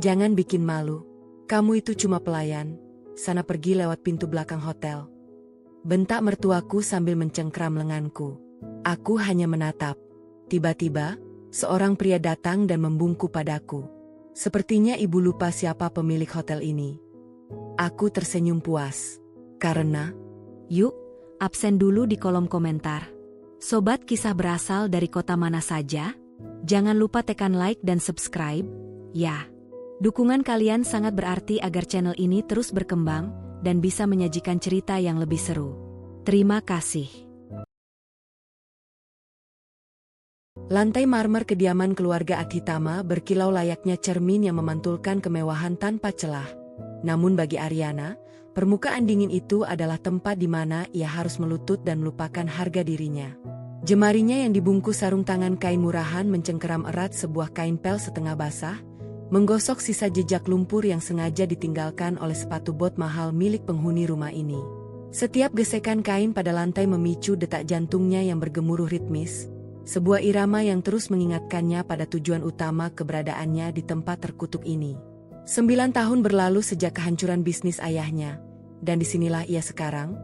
Jangan bikin malu. Kamu itu cuma pelayan. Sana pergi lewat pintu belakang hotel. Bentak mertuaku sambil mencengkram lenganku. Aku hanya menatap. Tiba-tiba, seorang pria datang dan membungkuk padaku. Sepertinya ibu lupa siapa pemilik hotel ini. Aku tersenyum puas. Karena, Yuk, absen dulu di kolom komentar. Sobat kisah berasal dari kota mana saja? Jangan lupa tekan like dan subscribe, ya. Dukungan kalian sangat berarti agar channel ini terus berkembang dan bisa menyajikan cerita yang lebih seru. Terima kasih. lantai marmer kediaman keluarga Adhitama berkilau layaknya cermin yang memantulkan kemewahan tanpa celah. Namun bagi Aryana, permukaan dingin itu adalah tempat di mana ia harus melutut dan melupakan harga dirinya. Jemarinya yang dibungkus sarung tangan kain murahan mencengkeram erat sebuah kain pel setengah basah, menggosok sisa jejak lumpur yang sengaja ditinggalkan oleh sepatu bot mahal milik penghuni rumah ini. Setiap gesekan kain pada lantai memicu detak jantungnya yang bergemuruh ritmis, sebuah irama yang terus mengingatkannya pada tujuan utama keberadaannya di tempat terkutuk ini. 9 tahun berlalu sejak kehancuran bisnis ayahnya, dan disinilah ia sekarang,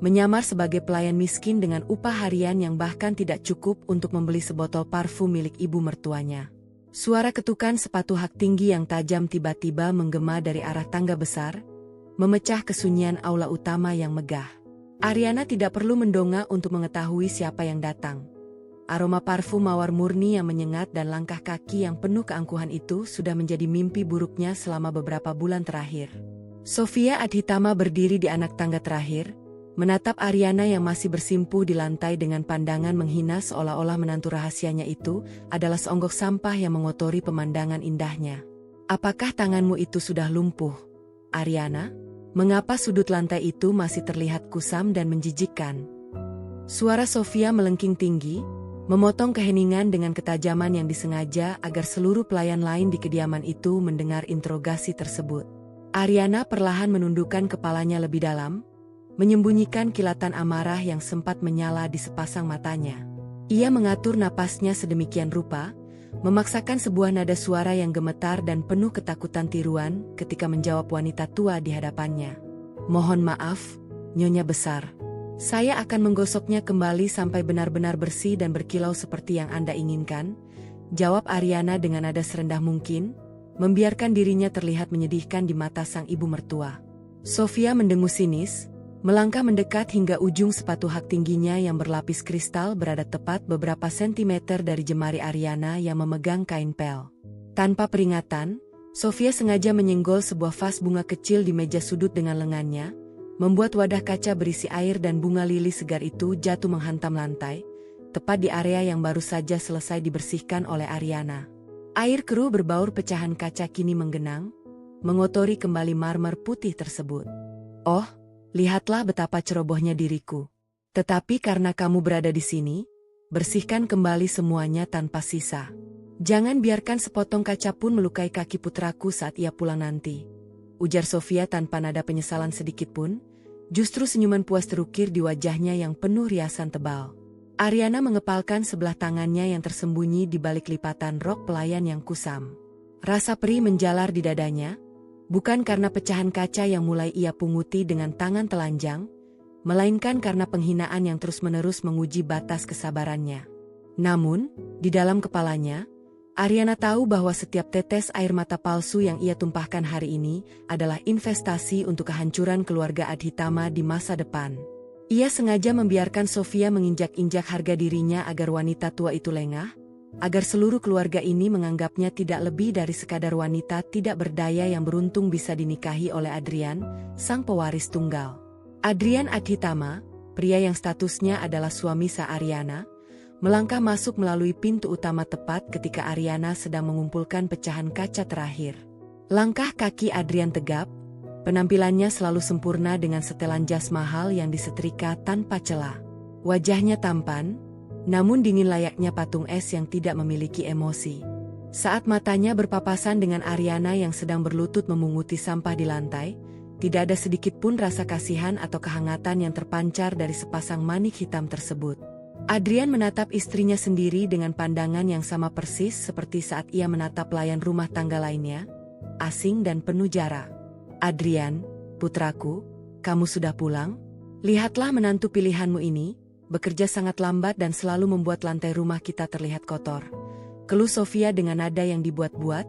menyamar sebagai pelayan miskin dengan upah harian yang bahkan tidak cukup untuk membeli sebotol parfum milik ibu mertuanya. Suara ketukan sepatu hak tinggi yang tajam tiba-tiba menggema dari arah tangga besar, memecah kesunyian aula utama yang megah. Aryana tidak perlu mendongak untuk mengetahui siapa yang datang. Aroma parfum mawar murni yang menyengat dan langkah kaki yang penuh keangkuhan itu sudah menjadi mimpi buruknya selama beberapa bulan terakhir. Sofia Adhitama berdiri di anak tangga terakhir, menatap Aryana yang masih bersimpuh di lantai dengan pandangan menghina seolah-olah menantu rahasianya itu adalah seonggok sampah yang mengotori pemandangan indahnya. Apakah tanganmu itu sudah lumpuh, Aryana? Mengapa sudut lantai itu masih terlihat kusam dan menjijikkan? Suara Sofia melengking tinggi, memotong keheningan dengan ketajaman yang disengaja agar seluruh pelayan lain di kediaman itu mendengar interogasi tersebut. Aryana perlahan menundukkan kepalanya lebih dalam, menyembunyikan kilatan amarah yang sempat menyala di sepasang matanya. Ia mengatur napasnya sedemikian rupa, memaksakan sebuah nada suara yang gemetar dan penuh ketakutan tiruan ketika menjawab wanita tua di hadapannya. Mohon maaf, Nyonya Besar. Saya akan menggosoknya kembali sampai benar-benar bersih dan berkilau seperti yang Anda inginkan, jawab Aryana dengan nada serendah mungkin, membiarkan dirinya terlihat menyedihkan di mata sang ibu mertua. Sofia mendengus sinis, melangkah mendekat hingga ujung sepatu hak tingginya yang berlapis kristal berada tepat beberapa sentimeter dari jemari Aryana yang memegang kain pel. Tanpa peringatan, Sofia sengaja menyenggol sebuah vas bunga kecil di meja sudut dengan lengannya, membuat wadah kaca berisi air dan bunga lili segar itu jatuh menghantam lantai, tepat di area yang baru saja selesai dibersihkan oleh Aryana. Air keruh berbaur pecahan kaca kini menggenang, mengotori kembali marmer putih tersebut. Oh, lihatlah betapa cerobohnya diriku. Tetapi karena kamu berada di sini, bersihkan kembali semuanya tanpa sisa. Jangan biarkan sepotong kaca pun melukai kaki putraku saat ia pulang nanti, ujar Sofia tanpa nada penyesalan sedikit pun, justru senyuman puas terukir di wajahnya yang penuh riasan tebal. Aryana mengepalkan sebelah tangannya yang tersembunyi di balik lipatan rok pelayan yang kusam. Rasa perih menjalar di dadanya, bukan karena pecahan kaca yang mulai ia punguti dengan tangan telanjang, melainkan karena penghinaan yang terus-menerus menguji batas kesabarannya. Namun, di dalam kepalanya, Aryana tahu bahwa setiap tetes air mata palsu yang ia tumpahkan hari ini adalah investasi untuk kehancuran keluarga Adhitama di masa depan. Ia sengaja membiarkan Sofia menginjak-injak harga dirinya agar wanita tua itu lengah, agar seluruh keluarga ini menganggapnya tidak lebih dari sekadar wanita tidak berdaya yang beruntung bisa dinikahi oleh Adrian, sang pewaris tunggal. Adrian Adhitama, pria yang statusnya adalah suami sah Aryana, melangkah masuk melalui pintu utama tepat ketika Aryana sedang mengumpulkan pecahan kaca terakhir. Langkah kaki Adrian tegap, penampilannya selalu sempurna dengan setelan jas mahal yang disetrika tanpa celah. Wajahnya tampan, namun dingin layaknya patung es yang tidak memiliki emosi. Saat matanya berpapasan dengan Aryana yang sedang berlutut memunguti sampah di lantai, tidak ada sedikit pun rasa kasihan atau kehangatan yang terpancar dari sepasang manik hitam tersebut. Adrian menatap istrinya sendiri dengan pandangan yang sama persis seperti saat ia menatap pelayan rumah tangga lainnya, asing dan penuh jarak. "Adrian, putraku, kamu sudah pulang? Lihatlah menantu pilihanmu ini, bekerja sangat lambat dan selalu membuat lantai rumah kita terlihat kotor," keluh Sofia dengan nada yang dibuat-buat,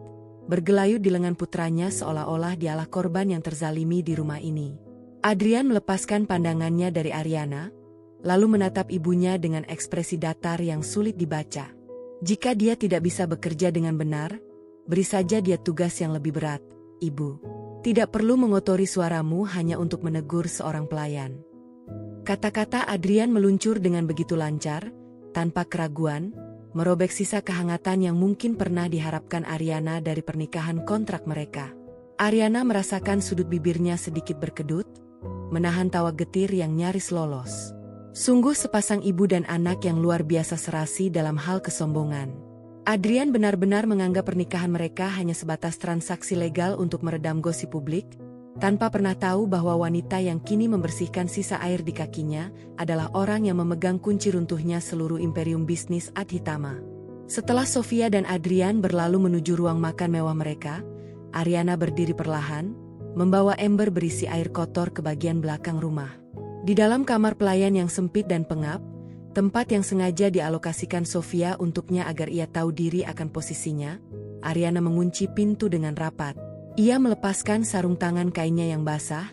bergelayut di lengan putranya seolah-olah dialah korban yang terzalimi di rumah ini. Adrian melepaskan pandangannya dari Ariana, lalu menatap ibunya dengan ekspresi datar yang sulit dibaca. "Jika dia tidak bisa bekerja dengan benar, beri saja dia tugas yang lebih berat, Ibu. Tidak perlu mengotori suaramu hanya untuk menegur seorang pelayan." Kata-kata Adrian meluncur dengan begitu lancar, tanpa keraguan, merobek sisa kehangatan yang mungkin pernah diharapkan Ariana dari pernikahan kontrak mereka. Ariana merasakan sudut bibirnya sedikit berkedut, menahan tawa getir yang nyaris lolos. Sungguh sepasang ibu dan anak yang luar biasa serasi dalam hal kesombongan. Adrian benar-benar menganggap pernikahan mereka hanya sebatas transaksi legal untuk meredam gosip publik, tanpa pernah tahu bahwa wanita yang kini membersihkan sisa air di kakinya adalah orang yang memegang kunci runtuhnya seluruh imperium bisnis Adhitama. Setelah Sofia dan Adrian berlalu menuju ruang makan mewah mereka, Ariana berdiri perlahan, membawa ember berisi air kotor ke bagian belakang rumah. Di dalam kamar pelayan yang sempit dan pengap, tempat yang sengaja dialokasikan Sofia untuknya agar ia tahu diri akan posisinya, Ariana mengunci pintu dengan rapat. Ia melepaskan sarung tangan kainnya yang basah,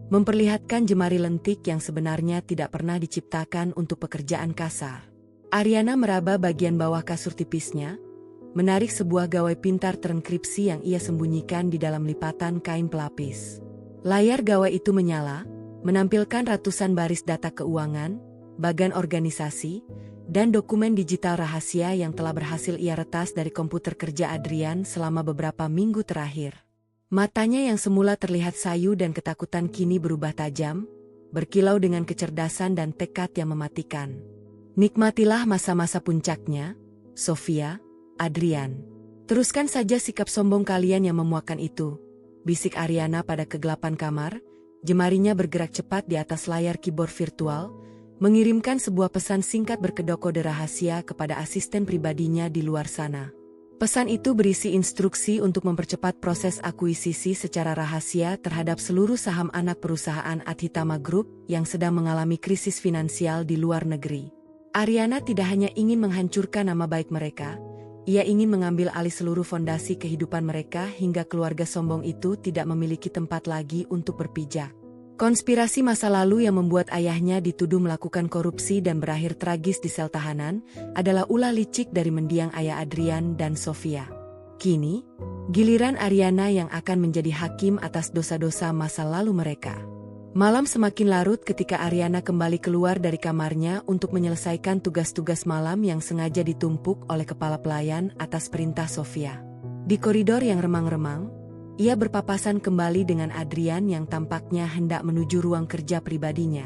memperlihatkan jemari lentik yang sebenarnya tidak pernah diciptakan untuk pekerjaan kasar. Ariana meraba bagian bawah kasur tipisnya, menarik sebuah gawai pintar terenkripsi yang ia sembunyikan di dalam lipatan kain pelapis. Layar gawai itu menyala, menampilkan ratusan baris data keuangan, bagan organisasi, dan dokumen digital rahasia yang telah berhasil ia retas dari komputer kerja Adrian selama beberapa minggu terakhir. Matanya yang semula terlihat sayu dan ketakutan kini berubah tajam, berkilau dengan kecerdasan dan tekad yang mematikan. "Nikmatilah masa-masa puncaknya, Sofia, Adrian. Teruskan saja sikap sombong kalian yang memuakkan itu," bisik Ariana pada kegelapan kamar. Jemarinya bergerak cepat di atas layar keyboard virtual, mengirimkan sebuah pesan singkat berkedok kode rahasia kepada asisten pribadinya di luar sana. Pesan itu berisi instruksi untuk mempercepat proses akuisisi secara rahasia terhadap seluruh saham anak perusahaan Adhitama Group yang sedang mengalami krisis finansial di luar negeri. Ariana tidak hanya ingin menghancurkan nama baik mereka, ia ingin mengambil alih seluruh fondasi kehidupan mereka hingga keluarga sombong itu tidak memiliki tempat lagi untuk berpijak. Konspirasi masa lalu yang membuat ayahnya dituduh melakukan korupsi dan berakhir tragis di sel tahanan adalah ulah licik dari mendiang ayah Adrian dan Sofia. Kini, giliran Ariana yang akan menjadi hakim atas dosa-dosa masa lalu mereka. Malam semakin larut ketika Ariana kembali keluar dari kamarnya untuk menyelesaikan tugas-tugas malam yang sengaja ditumpuk oleh kepala pelayan atas perintah Sofia. Di koridor yang remang-remang, ia berpapasan kembali dengan Adrian yang tampaknya hendak menuju ruang kerja pribadinya.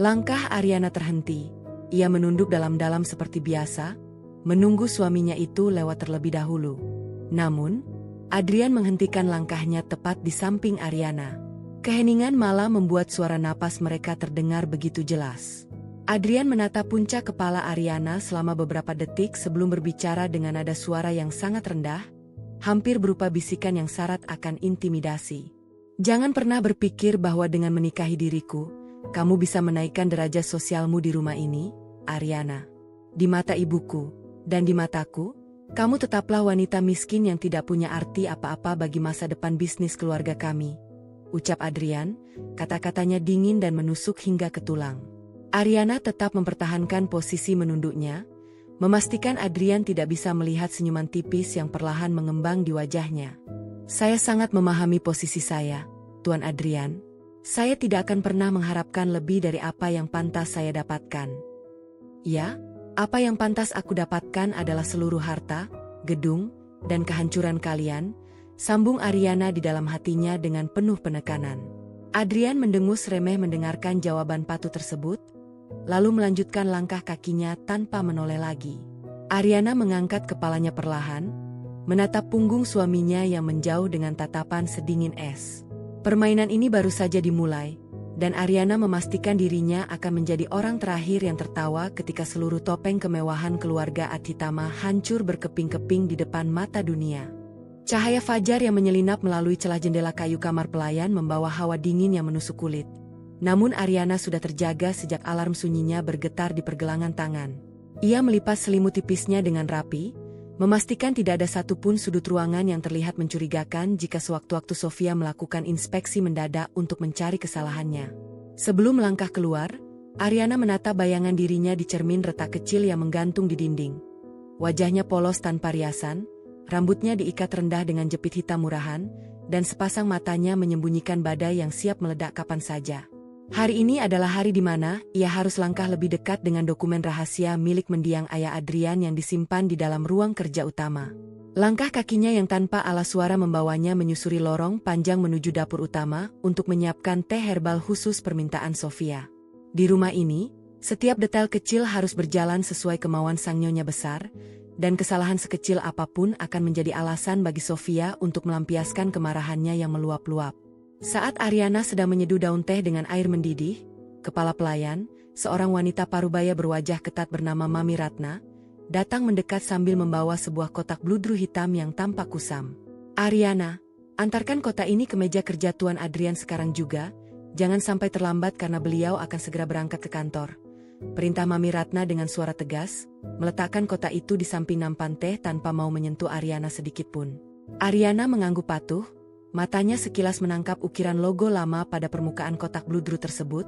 Langkah Ariana terhenti. Ia menunduk dalam-dalam seperti biasa, menunggu suaminya itu lewat terlebih dahulu. Namun, Adrian menghentikan langkahnya tepat di samping Ariana. Keheningan malam membuat suara napas mereka terdengar begitu jelas. Adrian menatap puncak kepala Ariana selama beberapa detik sebelum berbicara dengan nada suara yang sangat rendah, hampir berupa bisikan yang syarat akan intimidasi. "Jangan pernah berpikir bahwa dengan menikahi diriku, kamu bisa menaikkan derajat sosialmu di rumah ini, Ariana. Di mata ibuku, dan di mataku, kamu tetaplah wanita miskin yang tidak punya arti apa-apa bagi masa depan bisnis keluarga kami," ucap Adrian, kata-katanya dingin dan menusuk hingga ke tulang. Ariana tetap mempertahankan posisi menunduknya, memastikan Adrian tidak bisa melihat senyuman tipis yang perlahan mengembang di wajahnya. "Saya sangat memahami posisi saya, Tuan Adrian. Saya tidak akan pernah mengharapkan lebih dari apa yang pantas saya dapatkan." "Ya, apa yang pantas aku dapatkan adalah seluruh harta, gedung, dan kehancuran kalian," sambung Ariana di dalam hatinya dengan penuh penekanan. Adrian mendengus remeh mendengarkan jawaban patuh tersebut, lalu melanjutkan langkah kakinya tanpa menoleh lagi. Ariana mengangkat kepalanya perlahan, menatap punggung suaminya yang menjauh dengan tatapan sedingin es. Permainan ini baru saja dimulai, dan Ariana memastikan dirinya akan menjadi orang terakhir yang tertawa ketika seluruh topeng kemewahan keluarga Adhitama hancur berkeping-keping di depan mata dunia. Cahaya fajar yang menyelinap melalui celah jendela kayu kamar pelayan membawa hawa dingin yang menusuk kulit. Namun Ariana sudah terjaga sejak alarm sunyinya bergetar di pergelangan tangan. Ia melipas selimut tipisnya dengan rapi, memastikan tidak ada satupun sudut ruangan yang terlihat mencurigakan jika sewaktu-waktu Sofia melakukan inspeksi mendadak untuk mencari kesalahannya. Sebelum melangkah keluar, Ariana menata bayangan dirinya di cermin retak kecil yang menggantung di dinding. Wajahnya polos tanpa riasan, rambutnya diikat rendah dengan jepit hitam murahan, dan sepasang matanya menyembunyikan badai yang siap meledak kapan saja. Hari ini adalah hari di mana ia harus langkah lebih dekat dengan dokumen rahasia milik mendiang ayah Adrian yang disimpan di dalam ruang kerja utama. Langkah kakinya yang tanpa alas suara membawanya menyusuri lorong panjang menuju dapur utama untuk menyiapkan teh herbal khusus permintaan Sofia. Di rumah ini, setiap detail kecil harus berjalan sesuai kemauan sang nyonya besar, dan kesalahan sekecil apapun akan menjadi alasan bagi Sofia untuk melampiaskan kemarahannya yang meluap-luap. Saat Ariana sedang menyeduh daun teh dengan air mendidih, kepala pelayan, seorang wanita parubaya berwajah ketat bernama Mami Ratna, datang mendekat sambil membawa sebuah kotak bludru hitam yang tampak kusam. "Ariana, antarkan kotak ini ke meja kerja Tuan Adrian sekarang juga, jangan sampai terlambat karena beliau akan segera berangkat ke kantor," perintah Mami Ratna dengan suara tegas, meletakkan kotak itu di samping nampan teh tanpa mau menyentuh Ariana sedikitpun. Ariana mengangguk patuh, matanya sekilas menangkap ukiran logo lama pada permukaan kotak bludru tersebut.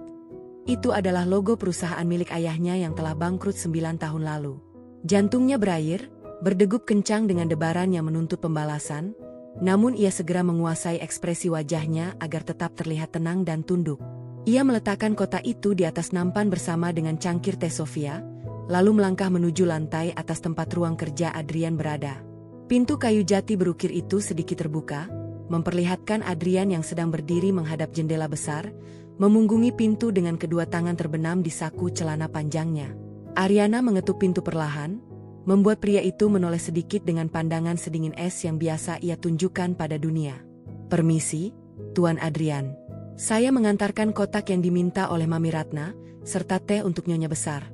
Itu adalah logo perusahaan milik ayahnya yang telah bangkrut 9 tahun lalu. Jantungnya berair, berdegup kencang dengan debaran yang menuntut pembalasan, namun ia segera menguasai ekspresi wajahnya agar tetap terlihat tenang dan tunduk. Ia meletakkan kotak itu di atas nampan bersama dengan cangkir teh Sofia, lalu melangkah menuju lantai atas tempat ruang kerja Adrian berada. Pintu kayu jati berukir itu sedikit terbuka, memperlihatkan Adrian yang sedang berdiri menghadap jendela besar, memunggungi pintu dengan kedua tangan terbenam di saku celana panjangnya. Ariana mengetuk pintu perlahan, membuat pria itu menoleh sedikit dengan pandangan sedingin es yang biasa ia tunjukkan pada dunia. "Permisi, Tuan Adrian. Saya mengantarkan kotak yang diminta oleh Mami Ratna, serta teh untuk nyonya besar,"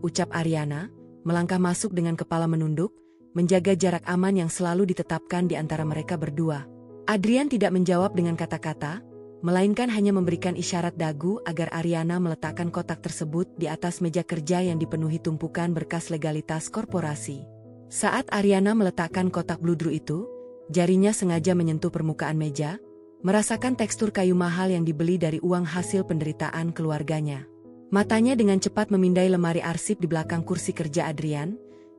ucap Ariana, melangkah masuk dengan kepala menunduk, menjaga jarak aman yang selalu ditetapkan di antara mereka berdua. Adrian tidak menjawab dengan kata-kata, melainkan hanya memberikan isyarat dagu agar Ariana meletakkan kotak tersebut di atas meja kerja yang dipenuhi tumpukan berkas legalitas korporasi. Saat Ariana meletakkan kotak bludru itu, jarinya sengaja menyentuh permukaan meja, merasakan tekstur kayu mahal yang dibeli dari uang hasil penderitaan keluarganya. Matanya dengan cepat memindai lemari arsip di belakang kursi kerja Adrian,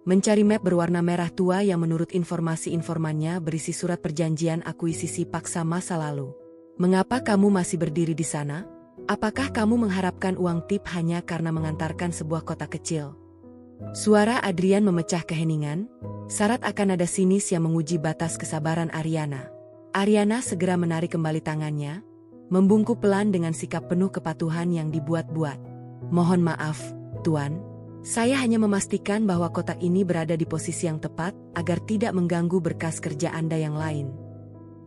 mencari map berwarna merah tua yang menurut informasi informannya berisi surat perjanjian akuisisi paksa masa lalu. "Mengapa kamu masih berdiri di sana? Apakah kamu mengharapkan uang tip hanya karena mengantarkan sebuah kotak kecil?" Suara Adrian memecah keheningan, syarat akan nada sinis yang menguji batas kesabaran Ariana. Ariana segera menarik kembali tangannya, membungkuk pelan dengan sikap penuh kepatuhan yang dibuat-buat. "Mohon maaf, Tuan. Saya hanya memastikan bahwa kotak ini berada di posisi yang tepat agar tidak mengganggu berkas kerja Anda yang lain."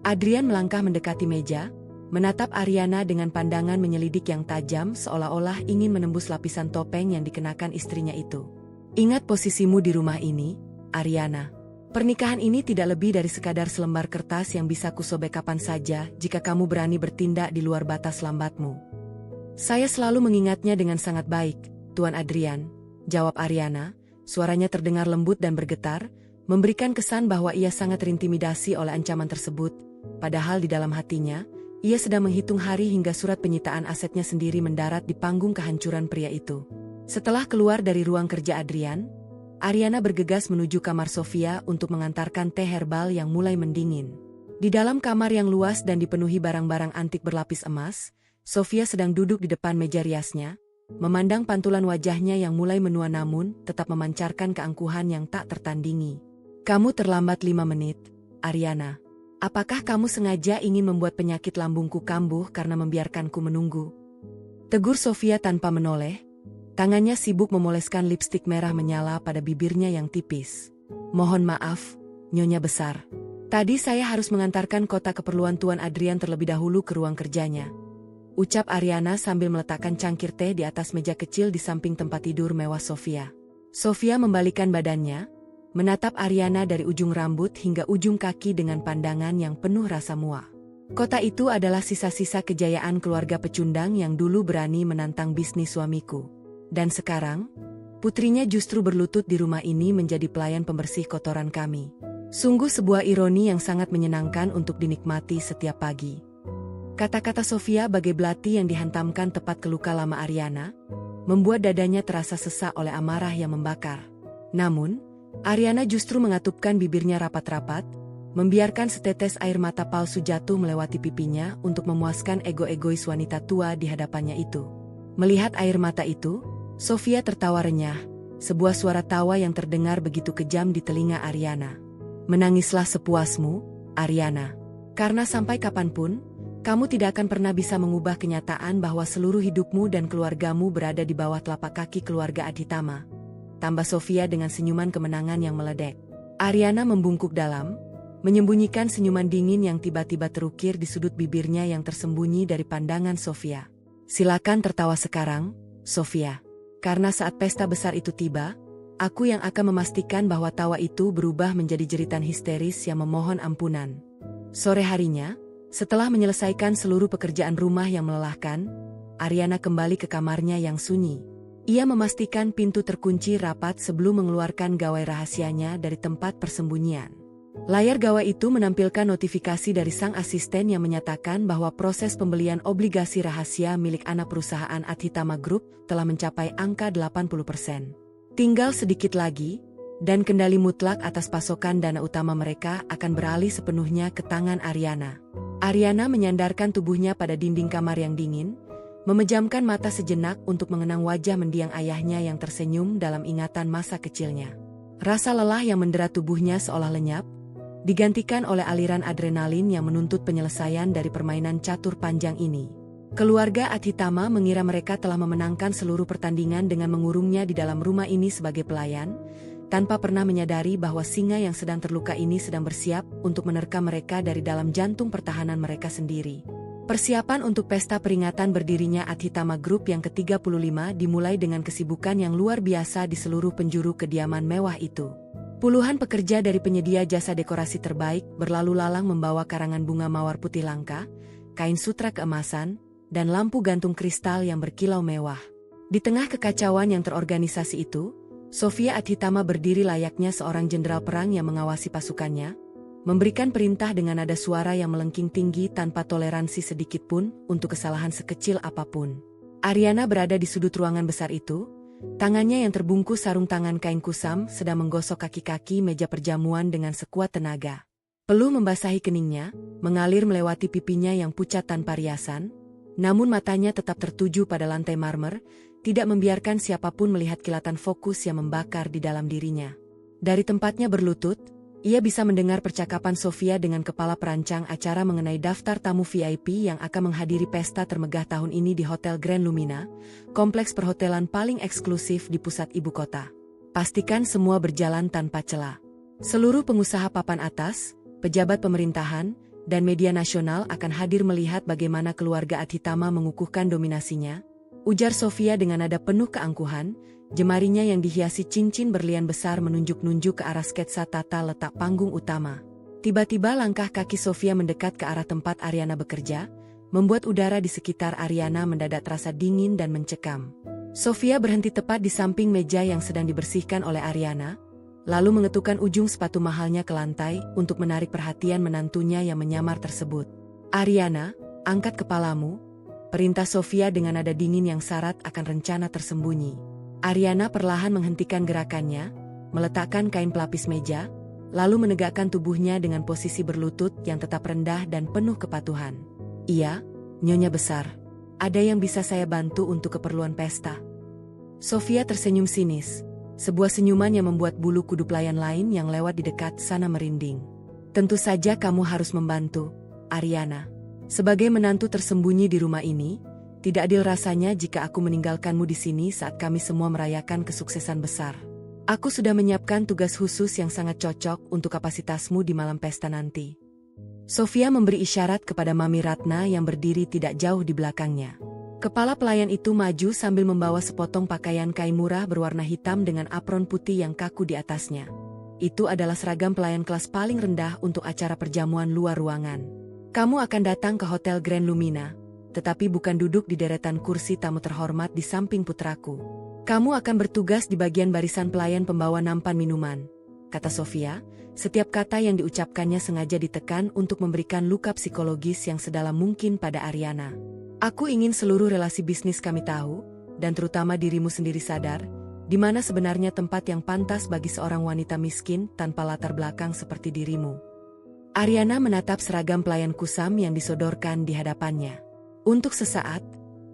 Adrian melangkah mendekati meja, menatap Ariana dengan pandangan menyelidik yang tajam seolah-olah ingin menembus lapisan topeng yang dikenakan istrinya itu. "Ingat posisimu di rumah ini, Ariana. Pernikahan ini tidak lebih dari sekadar selembar kertas yang bisa kusobek kapan saja jika kamu berani bertindak di luar batas lambatmu." "Saya selalu mengingatnya dengan sangat baik, Tuan Adrian," jawab Ariana, suaranya terdengar lembut dan bergetar, memberikan kesan bahwa ia sangat terintimidasi oleh ancaman tersebut, padahal di dalam hatinya, ia sedang menghitung hari hingga surat penyitaan asetnya sendiri mendarat di panggung kehancuran pria itu. Setelah keluar dari ruang kerja Adrian, Ariana bergegas menuju kamar Sofia untuk mengantarkan teh herbal yang mulai mendingin. Di dalam kamar yang luas dan dipenuhi barang-barang antik berlapis emas, Sofia sedang duduk di depan meja riasnya, memandang pantulan wajahnya yang mulai menua namun tetap memancarkan keangkuhan yang tak tertandingi. "Kamu terlambat 5 menit, Ariana. Apakah kamu sengaja ingin membuat penyakit lambungku kambuh karena membiarkanku menunggu?" tegur Sofia tanpa menoleh. Tangannya sibuk memoleskan lipstik merah menyala pada bibirnya yang tipis. "Mohon maaf, Nyonya Besar. Tadi saya harus mengantarkan kotak keperluan Tuan Adrian terlebih dahulu ke ruang kerjanya," ucap Ariana sambil meletakkan cangkir teh di atas meja kecil di samping tempat tidur mewah Sofia. Sofia membalikkan badannya, menatap Ariana dari ujung rambut hingga ujung kaki dengan pandangan yang penuh rasa muak. Kota itu adalah sisa-sisa kejayaan keluarga pecundang yang dulu berani menantang bisnis suamiku. Dan sekarang, putrinya justru berlutut di rumah ini menjadi pelayan pembersih kotoran kami. Sungguh sebuah ironi yang sangat menyenangkan untuk dinikmati setiap pagi. Kata-kata Sofia bagai belati yang dihantamkan tepat ke luka lama Ariana, membuat dadanya terasa sesak oleh amarah yang membakar. Namun, Ariana justru mengatupkan bibirnya rapat-rapat, membiarkan setetes air mata palsu jatuh melewati pipinya untuk memuaskan ego-egois wanita tua di hadapannya itu. Melihat air mata itu, Sofia tertawa renyah, sebuah suara tawa yang terdengar begitu kejam di telinga Ariana. Menangislah sepuasmu, Ariana. Karena sampai kapanpun, kamu tidak akan pernah bisa mengubah kenyataan bahwa seluruh hidupmu dan keluargamu berada di bawah telapak kaki keluarga Adhitama. Tambah Sofia dengan senyuman kemenangan yang meledek. Ariana membungkuk dalam, menyembunyikan senyuman dingin yang tiba-tiba terukir di sudut bibirnya yang tersembunyi dari pandangan Sofia. Silakan tertawa sekarang, Sofia. Karena saat pesta besar itu tiba, aku yang akan memastikan bahwa tawa itu berubah menjadi jeritan histeris yang memohon ampunan. Sore harinya, setelah menyelesaikan seluruh pekerjaan rumah yang melelahkan, Ariana kembali ke kamarnya yang sunyi. Ia memastikan pintu terkunci rapat sebelum mengeluarkan gawai rahasianya dari tempat persembunyian. Layar gawai itu menampilkan notifikasi dari sang asisten yang menyatakan bahwa proses pembelian obligasi rahasia milik anak perusahaan Adhitama Group telah mencapai angka 80%. Tinggal sedikit lagi, dan kendali mutlak atas pasokan dana utama mereka akan beralih sepenuhnya ke tangan Ariana. Ariana menyandarkan tubuhnya pada dinding kamar yang dingin, memejamkan mata sejenak untuk mengenang wajah mendiang ayahnya yang tersenyum dalam ingatan masa kecilnya. Rasa lelah yang mendera tubuhnya seolah lenyap, digantikan oleh aliran adrenalin yang menuntut penyelesaian dari permainan catur panjang ini. Keluarga Adhitama mengira mereka telah memenangkan seluruh pertandingan dengan mengurungnya di dalam rumah ini sebagai pelayan, tanpa pernah menyadari bahwa singa yang sedang terluka ini sedang bersiap untuk menerkam mereka dari dalam jantung pertahanan mereka sendiri. Persiapan untuk pesta peringatan berdirinya Adhitama Group yang ke-35 dimulai dengan kesibukan yang luar biasa di seluruh penjuru kediaman mewah itu. Puluhan pekerja dari penyedia jasa dekorasi terbaik berlalu lalang membawa karangan bunga mawar putih langka, kain sutra keemasan, dan lampu gantung kristal yang berkilau mewah. Di tengah kekacauan yang terorganisasi itu, Sofia Adhitama berdiri layaknya seorang jenderal perang yang mengawasi pasukannya, memberikan perintah dengan nada suara yang melengking tinggi tanpa toleransi sedikit pun untuk kesalahan sekecil apapun. Ariana berada di sudut ruangan besar itu. Tangannya yang terbungkus sarung tangan kain kusam sedang menggosok kaki-kaki meja perjamuan dengan sekuat tenaga. Peluh membasahi keningnya, mengalir melewati pipinya yang pucat tanpa riasan, namun matanya tetap tertuju pada lantai marmer, tidak membiarkan siapapun melihat kilatan fokus yang membakar di dalam dirinya. Dari tempatnya berlutut, ia bisa mendengar percakapan Sofia dengan kepala perancang acara mengenai daftar tamu VIP yang akan menghadiri pesta termegah tahun ini di Hotel Grand Lumina, kompleks perhotelan paling eksklusif di pusat ibu kota. Pastikan semua berjalan tanpa celah. Seluruh pengusaha papan atas, pejabat pemerintahan, dan media nasional akan hadir melihat bagaimana keluarga Adhitama mengukuhkan dominasinya, ujar Sofia dengan nada penuh keangkuhan. Jemarinya yang dihiasi cincin berlian besar menunjuk-nunjuk ke arah sketsa tata letak panggung utama. Tiba-tiba langkah kaki Sofia mendekat ke arah tempat Ariana bekerja, membuat udara di sekitar Ariana mendadak terasa dingin dan mencekam. Sofia berhenti tepat di samping meja yang sedang dibersihkan oleh Ariana, lalu mengetukkan ujung sepatu mahalnya ke lantai untuk menarik perhatian menantunya yang menyamar tersebut. Ariana, angkat kepalamu, perintah Sofia dengan nada dingin yang syarat akan rencana tersembunyi. Ariana perlahan menghentikan gerakannya, meletakkan kain pelapis meja, lalu menegakkan tubuhnya dengan posisi berlutut yang tetap rendah dan penuh kepatuhan. Iya, Nyonya Besar. Ada yang bisa saya bantu untuk keperluan pesta? Sofia tersenyum sinis, sebuah senyuman yang membuat bulu kuduk pelayan lain yang lewat di dekat sana merinding. Tentu saja kamu harus membantu, Ariana. Sebagai menantu tersembunyi di rumah ini, tidak adil rasanya jika aku meninggalkanmu di sini saat kami semua merayakan kesuksesan besar. Aku sudah menyiapkan tugas khusus yang sangat cocok untuk kapasitasmu di malam pesta nanti. Sofia memberi isyarat kepada Mami Ratna yang berdiri tidak jauh di belakangnya. Kepala pelayan itu maju sambil membawa sepotong pakaian kain murah berwarna hitam dengan apron putih yang kaku di atasnya. itu adalah seragam pelayan kelas paling rendah untuk acara perjamuan luar ruangan. Kamu akan datang ke Hotel Grand Lumina, tetapi bukan duduk di deretan kursi tamu terhormat di samping putraku. Kamu akan bertugas di bagian barisan pelayan pembawa nampan minuman, kata Sofia. Setiap kata yang diucapkannya sengaja ditekan untuk memberikan luka psikologis yang sedalam mungkin pada Ariana. Aku ingin seluruh relasi bisnis kami tahu, dan terutama dirimu sendiri sadar, di mana sebenarnya tempat yang pantas bagi seorang wanita miskin tanpa latar belakang seperti dirimu. Ariana menatap seragam pelayan kusam yang disodorkan di hadapannya. Untuk sesaat,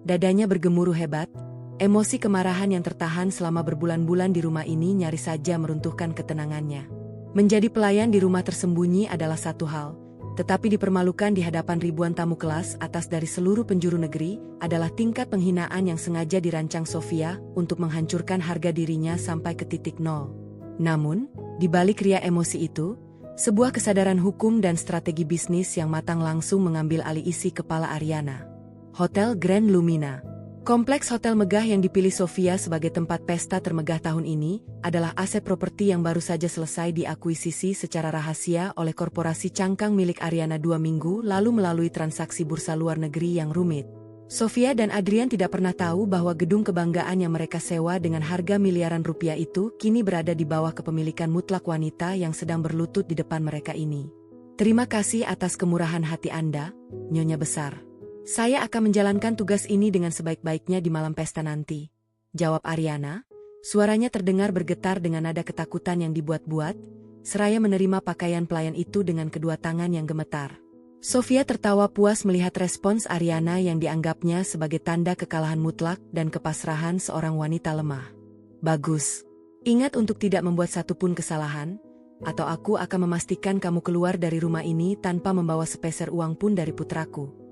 dadanya bergemuruh hebat, emosi kemarahan yang tertahan selama berbulan-bulan di rumah ini nyaris saja meruntuhkan ketenangannya. Menjadi pelayan di rumah tersembunyi adalah satu hal, tetapi dipermalukan di hadapan ribuan tamu kelas atas dari seluruh penjuru negeri adalah tingkat penghinaan yang sengaja dirancang Sofia untuk menghancurkan harga dirinya sampai ke titik nol. Namun, di balik ria emosi itu, sebuah kesadaran hukum dan strategi bisnis yang matang langsung mengambil alih isi kepala Ariana. Hotel Grand Lumina. Kompleks hotel megah yang dipilih Sofia sebagai tempat pesta termegah tahun ini adalah aset properti yang baru saja selesai diakuisisi secara rahasia oleh korporasi cangkang milik Ariana 2 minggu lalu melalui transaksi bursa luar negeri yang rumit. Sofia dan Adrian tidak pernah tahu bahwa gedung kebanggaan yang mereka sewa dengan harga miliaran rupiah itu kini berada di bawah kepemilikan mutlak wanita yang sedang berlutut di depan mereka ini. Terima kasih atas kemurahan hati Anda, Nyonya Besar. Saya akan menjalankan tugas ini dengan sebaik-baiknya di malam pesta nanti, jawab Ariana. Suaranya terdengar bergetar dengan nada ketakutan yang dibuat-buat, seraya menerima pakaian pelayan itu dengan kedua tangan yang gemetar. Sofia tertawa puas melihat respons Ariana yang dianggapnya sebagai tanda kekalahan mutlak dan kepasrahan seorang wanita lemah. Bagus. Ingat untuk tidak membuat satupun kesalahan, atau aku akan memastikan kamu keluar dari rumah ini tanpa membawa sepeser uang pun dari putraku.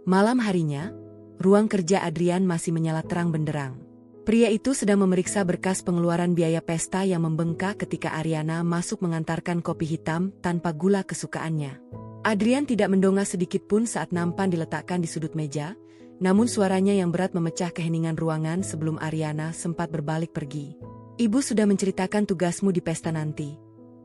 Malam harinya, ruang kerja Adrian masih menyala terang benderang. Pria itu sedang memeriksa berkas pengeluaran biaya pesta yang membengkak ketika Ariana masuk mengantarkan kopi hitam tanpa gula kesukaannya. Adrian tidak mendongak sedikit pun saat nampan diletakkan di sudut meja, namun suaranya yang berat memecah keheningan ruangan sebelum Ariana sempat berbalik pergi. Ibu sudah menceritakan tugasmu di pesta nanti,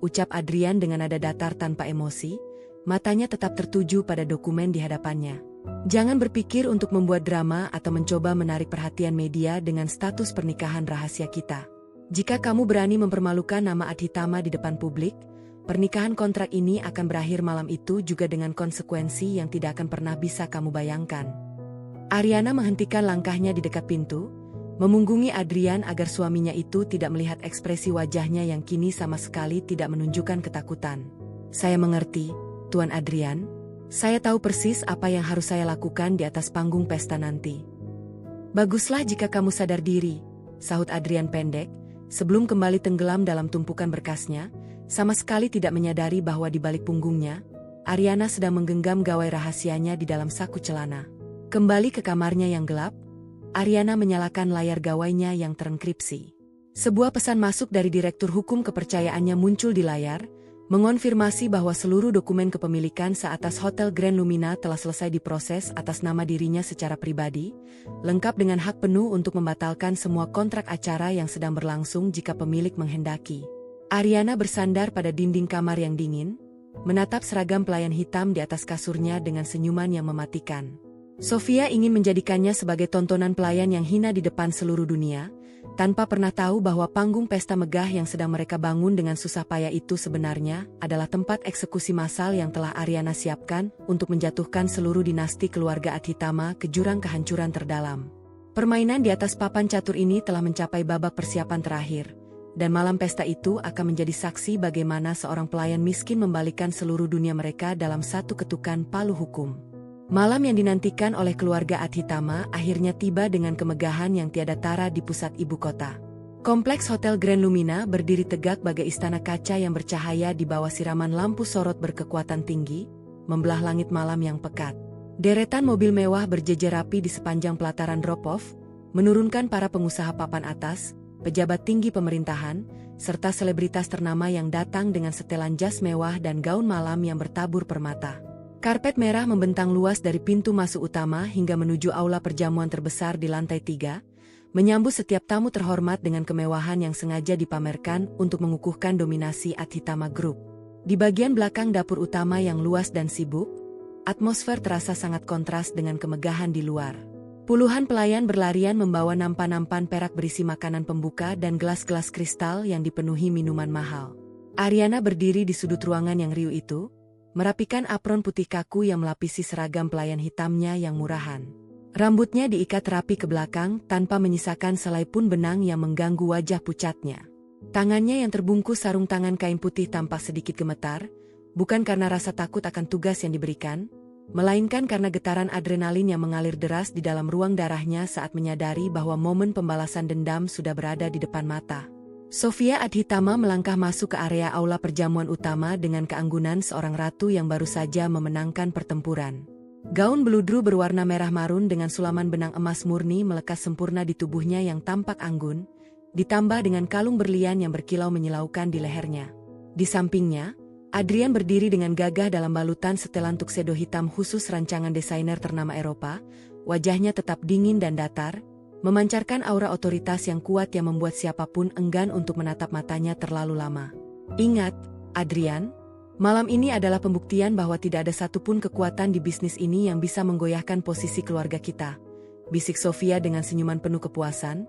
ucap Adrian dengan nada datar tanpa emosi, matanya tetap tertuju pada dokumen di hadapannya. Jangan berpikir untuk membuat drama atau mencoba menarik perhatian media dengan status pernikahan rahasia kita. Jika kamu berani mempermalukan nama Adhitama di depan publik, pernikahan kontrak ini akan berakhir malam itu juga dengan konsekuensi yang tidak akan pernah bisa kamu bayangkan. Ariana menghentikan langkahnya di dekat pintu, memunggungi Adrian agar suaminya itu tidak melihat ekspresi wajahnya yang kini sama sekali tidak menunjukkan ketakutan. Saya mengerti, Tuan Adrian. Saya tahu persis apa yang harus saya lakukan di atas panggung pesta nanti. Baguslah jika kamu sadar diri, sahut Adrian pendek, sebelum kembali tenggelam dalam tumpukan berkasnya, sama sekali tidak menyadari bahwa di balik punggungnya, Ariana sedang menggenggam gawai rahasianya di dalam saku celana. Kembali ke kamarnya yang gelap, Ariana menyalakan layar gawainya yang terenkripsi. Sebuah pesan masuk dari Direktur Hukum Kepercayaannya muncul di layar, mengonfirmasi bahwa seluruh dokumen kepemilikan seatas Hotel Grand Lumina telah selesai diproses atas nama dirinya secara pribadi, lengkap dengan hak penuh untuk membatalkan semua kontrak acara yang sedang berlangsung jika pemilik menghendaki. Ariana bersandar pada dinding kamar yang dingin, menatap seragam pelayan hitam di atas kasurnya dengan senyuman yang mematikan. Sofia ingin menjadikannya sebagai tontonan pelayan yang hina di depan seluruh dunia, tanpa pernah tahu bahwa panggung pesta megah yang sedang mereka bangun dengan susah payah itu sebenarnya adalah tempat eksekusi massal yang telah Ariana siapkan untuk menjatuhkan seluruh dinasti keluarga Adhitama ke jurang kehancuran terdalam. Permainan di atas papan catur ini telah mencapai babak persiapan terakhir, dan malam pesta itu akan menjadi saksi bagaimana seorang pelayan miskin membalikan seluruh dunia mereka dalam satu ketukan palu hukum. Malam yang dinantikan oleh keluarga Adhitama akhirnya tiba dengan kemegahan yang tiada tara di pusat ibu kota. Kompleks Hotel Grand Lumina berdiri tegak bagai istana kaca yang bercahaya di bawah siraman lampu sorot berkekuatan tinggi, membelah langit malam yang pekat. Deretan mobil mewah berjejer rapi di sepanjang pelataran drop-off, menurunkan para pengusaha papan atas, pejabat tinggi pemerintahan, serta selebritas ternama yang datang dengan setelan jas mewah dan gaun malam yang bertabur permata. Karpet merah membentang luas dari pintu masuk utama hingga menuju aula perjamuan terbesar di lantai 3, menyambut setiap tamu terhormat dengan kemewahan yang sengaja dipamerkan untuk mengukuhkan dominasi Adhitama Group. Di bagian belakang dapur utama yang luas dan sibuk, atmosfer terasa sangat kontras dengan kemegahan di luar. Puluhan pelayan berlarian membawa nampan-nampan perak berisi makanan pembuka dan gelas-gelas kristal yang dipenuhi minuman mahal. Ariana berdiri di sudut ruangan yang riuh itu, merapikan apron putih kaku yang melapisi seragam pelayan hitamnya yang murahan. Rambutnya diikat rapi ke belakang tanpa menyisakan selai pun benang yang mengganggu wajah pucatnya. Tangannya yang terbungkus sarung tangan kain putih tampak sedikit gemetar, bukan karena rasa takut akan tugas yang diberikan, melainkan karena getaran adrenalin yang mengalir deras di dalam ruang darahnya saat menyadari bahwa momen pembalasan dendam sudah berada di depan mata. Sofia Adhitama melangkah masuk ke area aula perjamuan utama dengan keanggunan seorang ratu yang baru saja memenangkan pertempuran. Gaun beludru berwarna merah marun dengan sulaman benang emas murni melekat sempurna di tubuhnya yang tampak anggun, ditambah dengan kalung berlian yang berkilau menyilaukan di lehernya. Di sampingnya, Adrian berdiri dengan gagah dalam balutan setelan tuxedo hitam khusus rancangan desainer ternama Eropa, wajahnya tetap dingin dan datar, memancarkan aura otoritas yang kuat yang membuat siapapun enggan untuk menatap matanya terlalu lama. Ingat, Adrian, malam ini adalah pembuktian bahwa tidak ada satupun kekuatan di bisnis ini yang bisa menggoyahkan posisi keluarga kita, bisik Sofia dengan senyuman penuh kepuasan,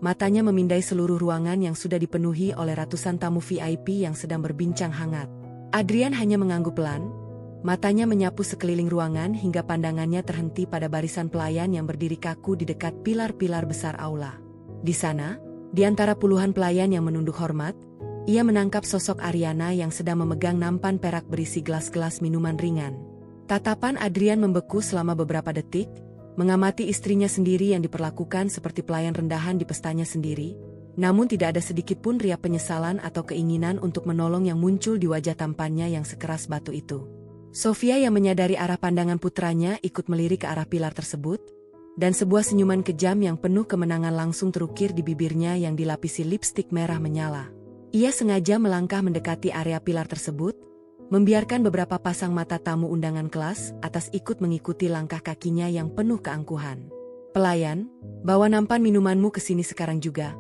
matanya memindai seluruh ruangan yang sudah dipenuhi oleh ratusan tamu VIP yang sedang berbincang hangat. Adrian hanya mengangguk pelan, matanya menyapu sekeliling ruangan hingga pandangannya terhenti pada barisan pelayan yang berdiri kaku di dekat pilar-pilar besar aula. Di sana, di antara puluhan pelayan yang menunduk hormat, ia menangkap sosok Ariana yang sedang memegang nampan perak berisi gelas-gelas minuman ringan. Tatapan Adrian membeku selama beberapa detik, mengamati istrinya sendiri yang diperlakukan seperti pelayan rendahan di pestanya sendiri. Namun tidak ada sedikit pun riak penyesalan atau keinginan untuk menolong yang muncul di wajah tampannya yang sekeras batu itu. Sofia yang menyadari arah pandangan putranya ikut melirik ke arah pilar tersebut, dan sebuah senyuman kejam yang penuh kemenangan langsung terukir di bibirnya yang dilapisi lipstik merah menyala. Ia sengaja melangkah mendekati area pilar tersebut, membiarkan beberapa pasang mata tamu undangan kelas atas ikut mengikuti langkah kakinya yang penuh keangkuhan. "Pelayan, bawa nampan minumanmu ke sini sekarang juga,"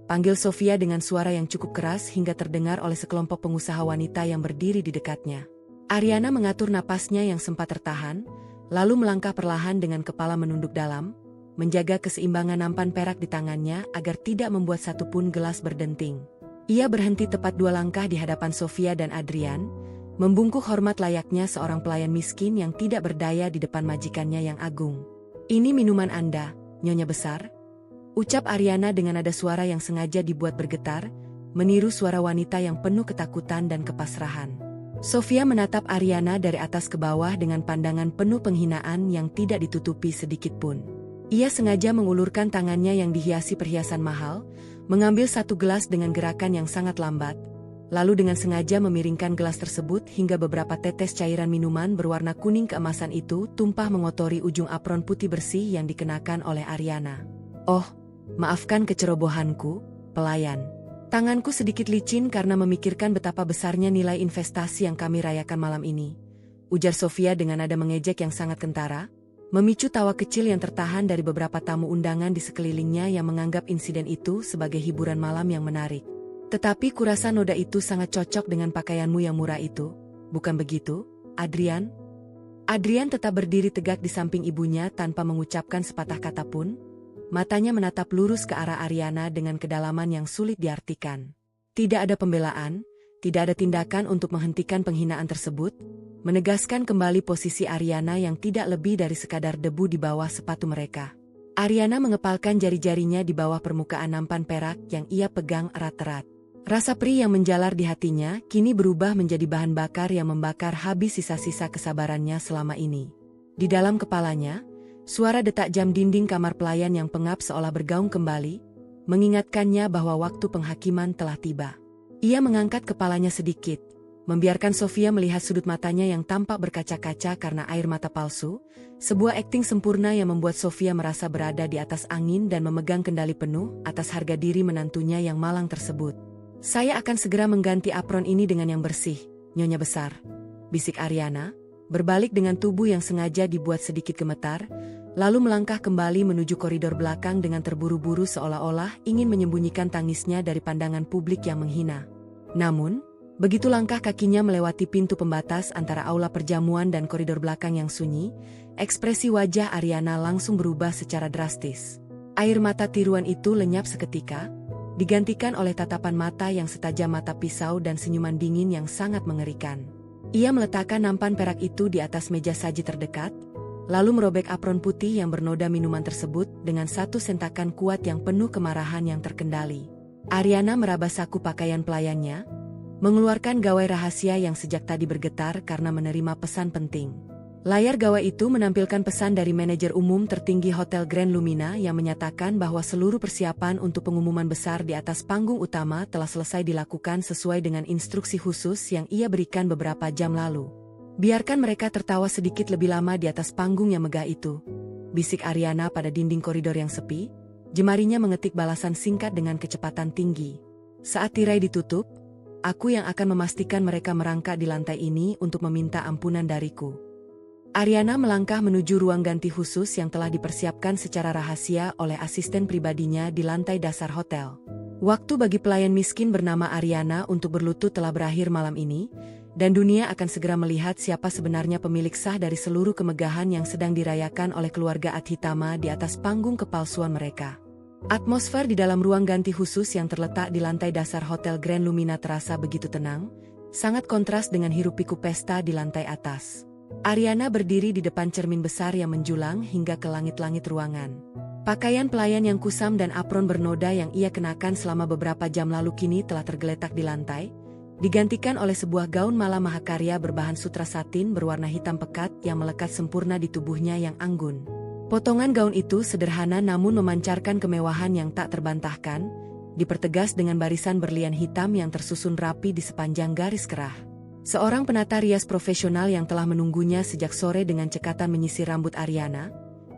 panggil Sofia dengan suara yang cukup keras hingga terdengar oleh sekelompok pengusaha wanita yang berdiri di dekatnya. Ariana mengatur napasnya yang sempat tertahan, lalu melangkah perlahan dengan kepala menunduk dalam, menjaga keseimbangan nampan perak di tangannya agar tidak membuat satupun gelas berdenting. Ia berhenti tepat 2 langkah di hadapan Sofia dan Adrian, membungkuk hormat layaknya seorang pelayan miskin yang tidak berdaya di depan majikannya yang agung. "Ini minuman Anda, Nyonya Besar," ucap Ariana dengan nada suara yang sengaja dibuat bergetar, meniru suara wanita yang penuh ketakutan dan kepasrahan. Sofia menatap Ariana dari atas ke bawah dengan pandangan penuh penghinaan yang tidak ditutupi sedikit pun. Ia sengaja mengulurkan tangannya yang dihiasi perhiasan mahal, mengambil satu gelas dengan gerakan yang sangat lambat, lalu dengan sengaja memiringkan gelas tersebut hingga beberapa tetes cairan minuman berwarna kuning keemasan itu tumpah mengotori ujung apron putih bersih yang dikenakan oleh Ariana. "Oh, maafkan kecerobohanku, pelayan. Tanganku sedikit licin karena memikirkan betapa besarnya nilai investasi yang kami rayakan malam ini," ujar Sofia dengan nada mengejek yang sangat kentara, memicu tawa kecil yang tertahan dari beberapa tamu undangan di sekelilingnya yang menganggap insiden itu sebagai hiburan malam yang menarik. "Tetapi kurasa noda itu sangat cocok dengan pakaianmu yang murah itu, bukan begitu, Adrian?" Adrian tetap berdiri tegak di samping ibunya tanpa mengucapkan sepatah kata pun. Matanya menatap lurus ke arah Ariana dengan kedalaman yang sulit diartikan. Tidak ada pembelaan, tidak ada tindakan untuk menghentikan penghinaan tersebut, menegaskan kembali posisi Ariana yang tidak lebih dari sekadar debu di bawah sepatu mereka. Ariana mengepalkan jari-jarinya di bawah permukaan nampan perak yang ia pegang erat-erat. Rasa perih yang menjalar di hatinya kini berubah menjadi bahan bakar yang membakar habis sisa-sisa kesabarannya selama ini. Di dalam kepalanya, suara detak jam dinding kamar pelayan yang pengap seolah bergaung kembali, mengingatkannya bahwa waktu penghakiman telah tiba. Ia mengangkat kepalanya sedikit, membiarkan Sofia melihat sudut matanya yang tampak berkaca-kaca karena air mata palsu, sebuah akting sempurna yang membuat Sofia merasa berada di atas angin dan memegang kendali penuh atas harga diri menantunya yang malang tersebut. "Saya akan segera mengganti apron ini dengan yang bersih, Nyonya Besar," bisik Ariana, berbalik dengan tubuh yang sengaja dibuat sedikit gemetar, lalu melangkah kembali menuju koridor belakang dengan terburu-buru seolah-olah ingin menyembunyikan tangisnya dari pandangan publik yang menghina. Namun, begitu langkah kakinya melewati pintu pembatas antara aula perjamuan dan koridor belakang yang sunyi, ekspresi wajah Ariana langsung berubah secara drastis. Air mata tiruan itu lenyap seketika, digantikan oleh tatapan mata yang setajam mata pisau dan senyuman dingin yang sangat mengerikan. Ia meletakkan nampan perak itu di atas meja saji terdekat, lalu merobek apron putih yang bernoda minuman tersebut dengan satu sentakan kuat yang penuh kemarahan yang terkendali. Ariana meraba saku pakaian pelayannya, mengeluarkan gawai rahasia yang sejak tadi bergetar karena menerima pesan penting. Layar gawai itu menampilkan pesan dari manajer umum tertinggi Hotel Grand Lumina yang menyatakan bahwa seluruh persiapan untuk pengumuman besar di atas panggung utama telah selesai dilakukan sesuai dengan instruksi khusus yang ia berikan beberapa jam lalu. Biarkan mereka tertawa sedikit lebih lama di atas panggung yang megah itu, bisik Ariana pada dinding koridor yang sepi, jemarinya mengetik balasan singkat dengan kecepatan tinggi. Saat tirai ditutup, aku yang akan memastikan mereka merangkak di lantai ini untuk meminta ampunan dariku. Ariana melangkah menuju ruang ganti khusus yang telah dipersiapkan secara rahasia oleh asisten pribadinya di lantai dasar hotel. Waktu bagi pelayan miskin bernama Ariana untuk berlutut telah berakhir malam ini, dan dunia akan segera melihat siapa sebenarnya pemilik sah dari seluruh kemegahan yang sedang dirayakan oleh keluarga Adhitama di atas panggung kepalsuan mereka. Atmosfer di dalam ruang ganti khusus yang terletak di lantai dasar Hotel Grand Lumina terasa begitu tenang, sangat kontras dengan hiruk-pikuk pesta di lantai atas. Ariana berdiri di depan cermin besar yang menjulang hingga ke langit-langit ruangan. Pakaian pelayan yang kusam dan apron bernoda yang ia kenakan selama beberapa jam lalu kini telah tergeletak di lantai, digantikan oleh sebuah gaun malam mahakarya berbahan sutra satin berwarna hitam pekat yang melekat sempurna di tubuhnya yang anggun. Potongan gaun itu sederhana namun memancarkan kemewahan yang tak terbantahkan, dipertegas dengan barisan berlian hitam yang tersusun rapi di sepanjang garis kerah. Seorang penata rias profesional yang telah menunggunya sejak sore dengan cekatan menyisir rambut Ariana,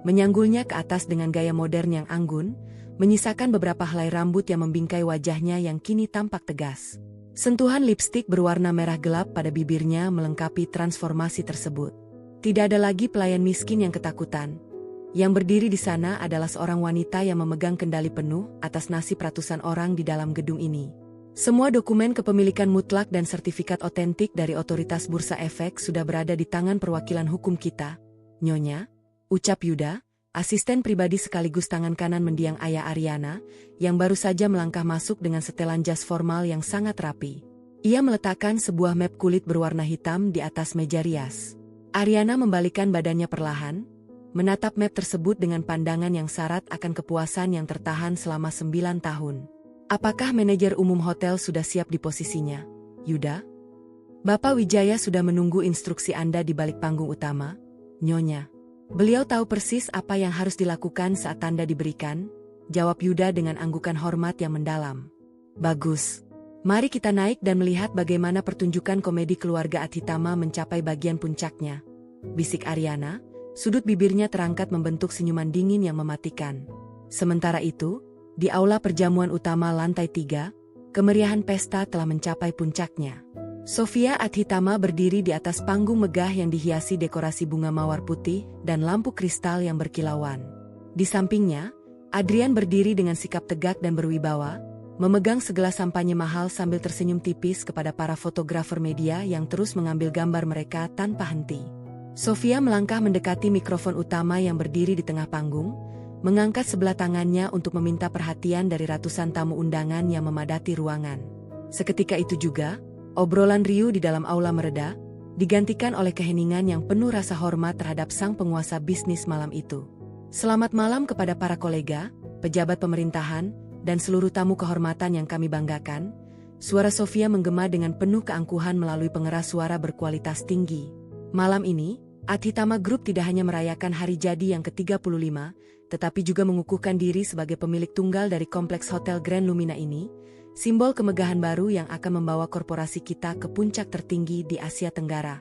menyanggulnya ke atas dengan gaya modern yang anggun, menyisakan beberapa helai rambut yang membingkai wajahnya yang kini tampak tegas. Sentuhan lipstik berwarna merah gelap pada bibirnya melengkapi transformasi tersebut. Tidak ada lagi pelayan miskin yang ketakutan. Yang berdiri di sana adalah seorang wanita yang memegang kendali penuh atas nasib ratusan orang di dalam gedung ini. Semua dokumen kepemilikan mutlak dan sertifikat otentik dari otoritas Bursa Efek sudah berada di tangan perwakilan hukum kita, Nyonya, ucap Yuda, asisten pribadi sekaligus tangan kanan mendiang ayah Ariana, yang baru saja melangkah masuk dengan setelan jas formal yang sangat rapi. Ia meletakkan sebuah map kulit berwarna hitam di atas meja rias. Ariana membalikkan badannya perlahan, menatap map tersebut dengan pandangan yang syarat akan kepuasan yang tertahan selama 9 tahun. Apakah manajer umum hotel sudah siap di posisinya, Yuda? Bapak Wijaya sudah menunggu instruksi Anda di balik panggung utama, Nyonya. Beliau tahu persis apa yang harus dilakukan saat tanda diberikan, jawab Yuda dengan anggukan hormat yang mendalam. Bagus. Mari kita naik dan melihat bagaimana pertunjukan komedi keluarga Adhitama mencapai bagian puncaknya, bisik Ariana, sudut bibirnya terangkat membentuk senyuman dingin yang mematikan. Sementara itu, di aula perjamuan utama lantai 3, kemeriahan pesta telah mencapai puncaknya. Sofia Adhitama berdiri di atas panggung megah yang dihiasi dekorasi bunga mawar putih dan lampu kristal yang berkilauan. Di sampingnya, Adrian berdiri dengan sikap tegak dan berwibawa, memegang segelas sampanye mahal sambil tersenyum tipis kepada para fotografer media yang terus mengambil gambar mereka tanpa henti. Sofia melangkah mendekati mikrofon utama yang berdiri di tengah panggung, mengangkat sebelah tangannya untuk meminta perhatian dari ratusan tamu undangan yang memadati ruangan. Seketika itu juga, obrolan riuh di dalam aula mereda, digantikan oleh keheningan yang penuh rasa hormat terhadap sang penguasa bisnis malam itu. Selamat malam kepada para kolega, pejabat pemerintahan, dan seluruh tamu kehormatan yang kami banggakan. Suara Sofia menggema dengan penuh keangkuhan melalui pengeras suara berkualitas tinggi. Malam ini, Adhitama Group tidak hanya merayakan hari jadi yang ke-35, tetapi juga mengukuhkan diri sebagai pemilik tunggal dari kompleks Hotel Grand Lumina ini, simbol kemegahan baru yang akan membawa korporasi kita ke puncak tertinggi di Asia Tenggara.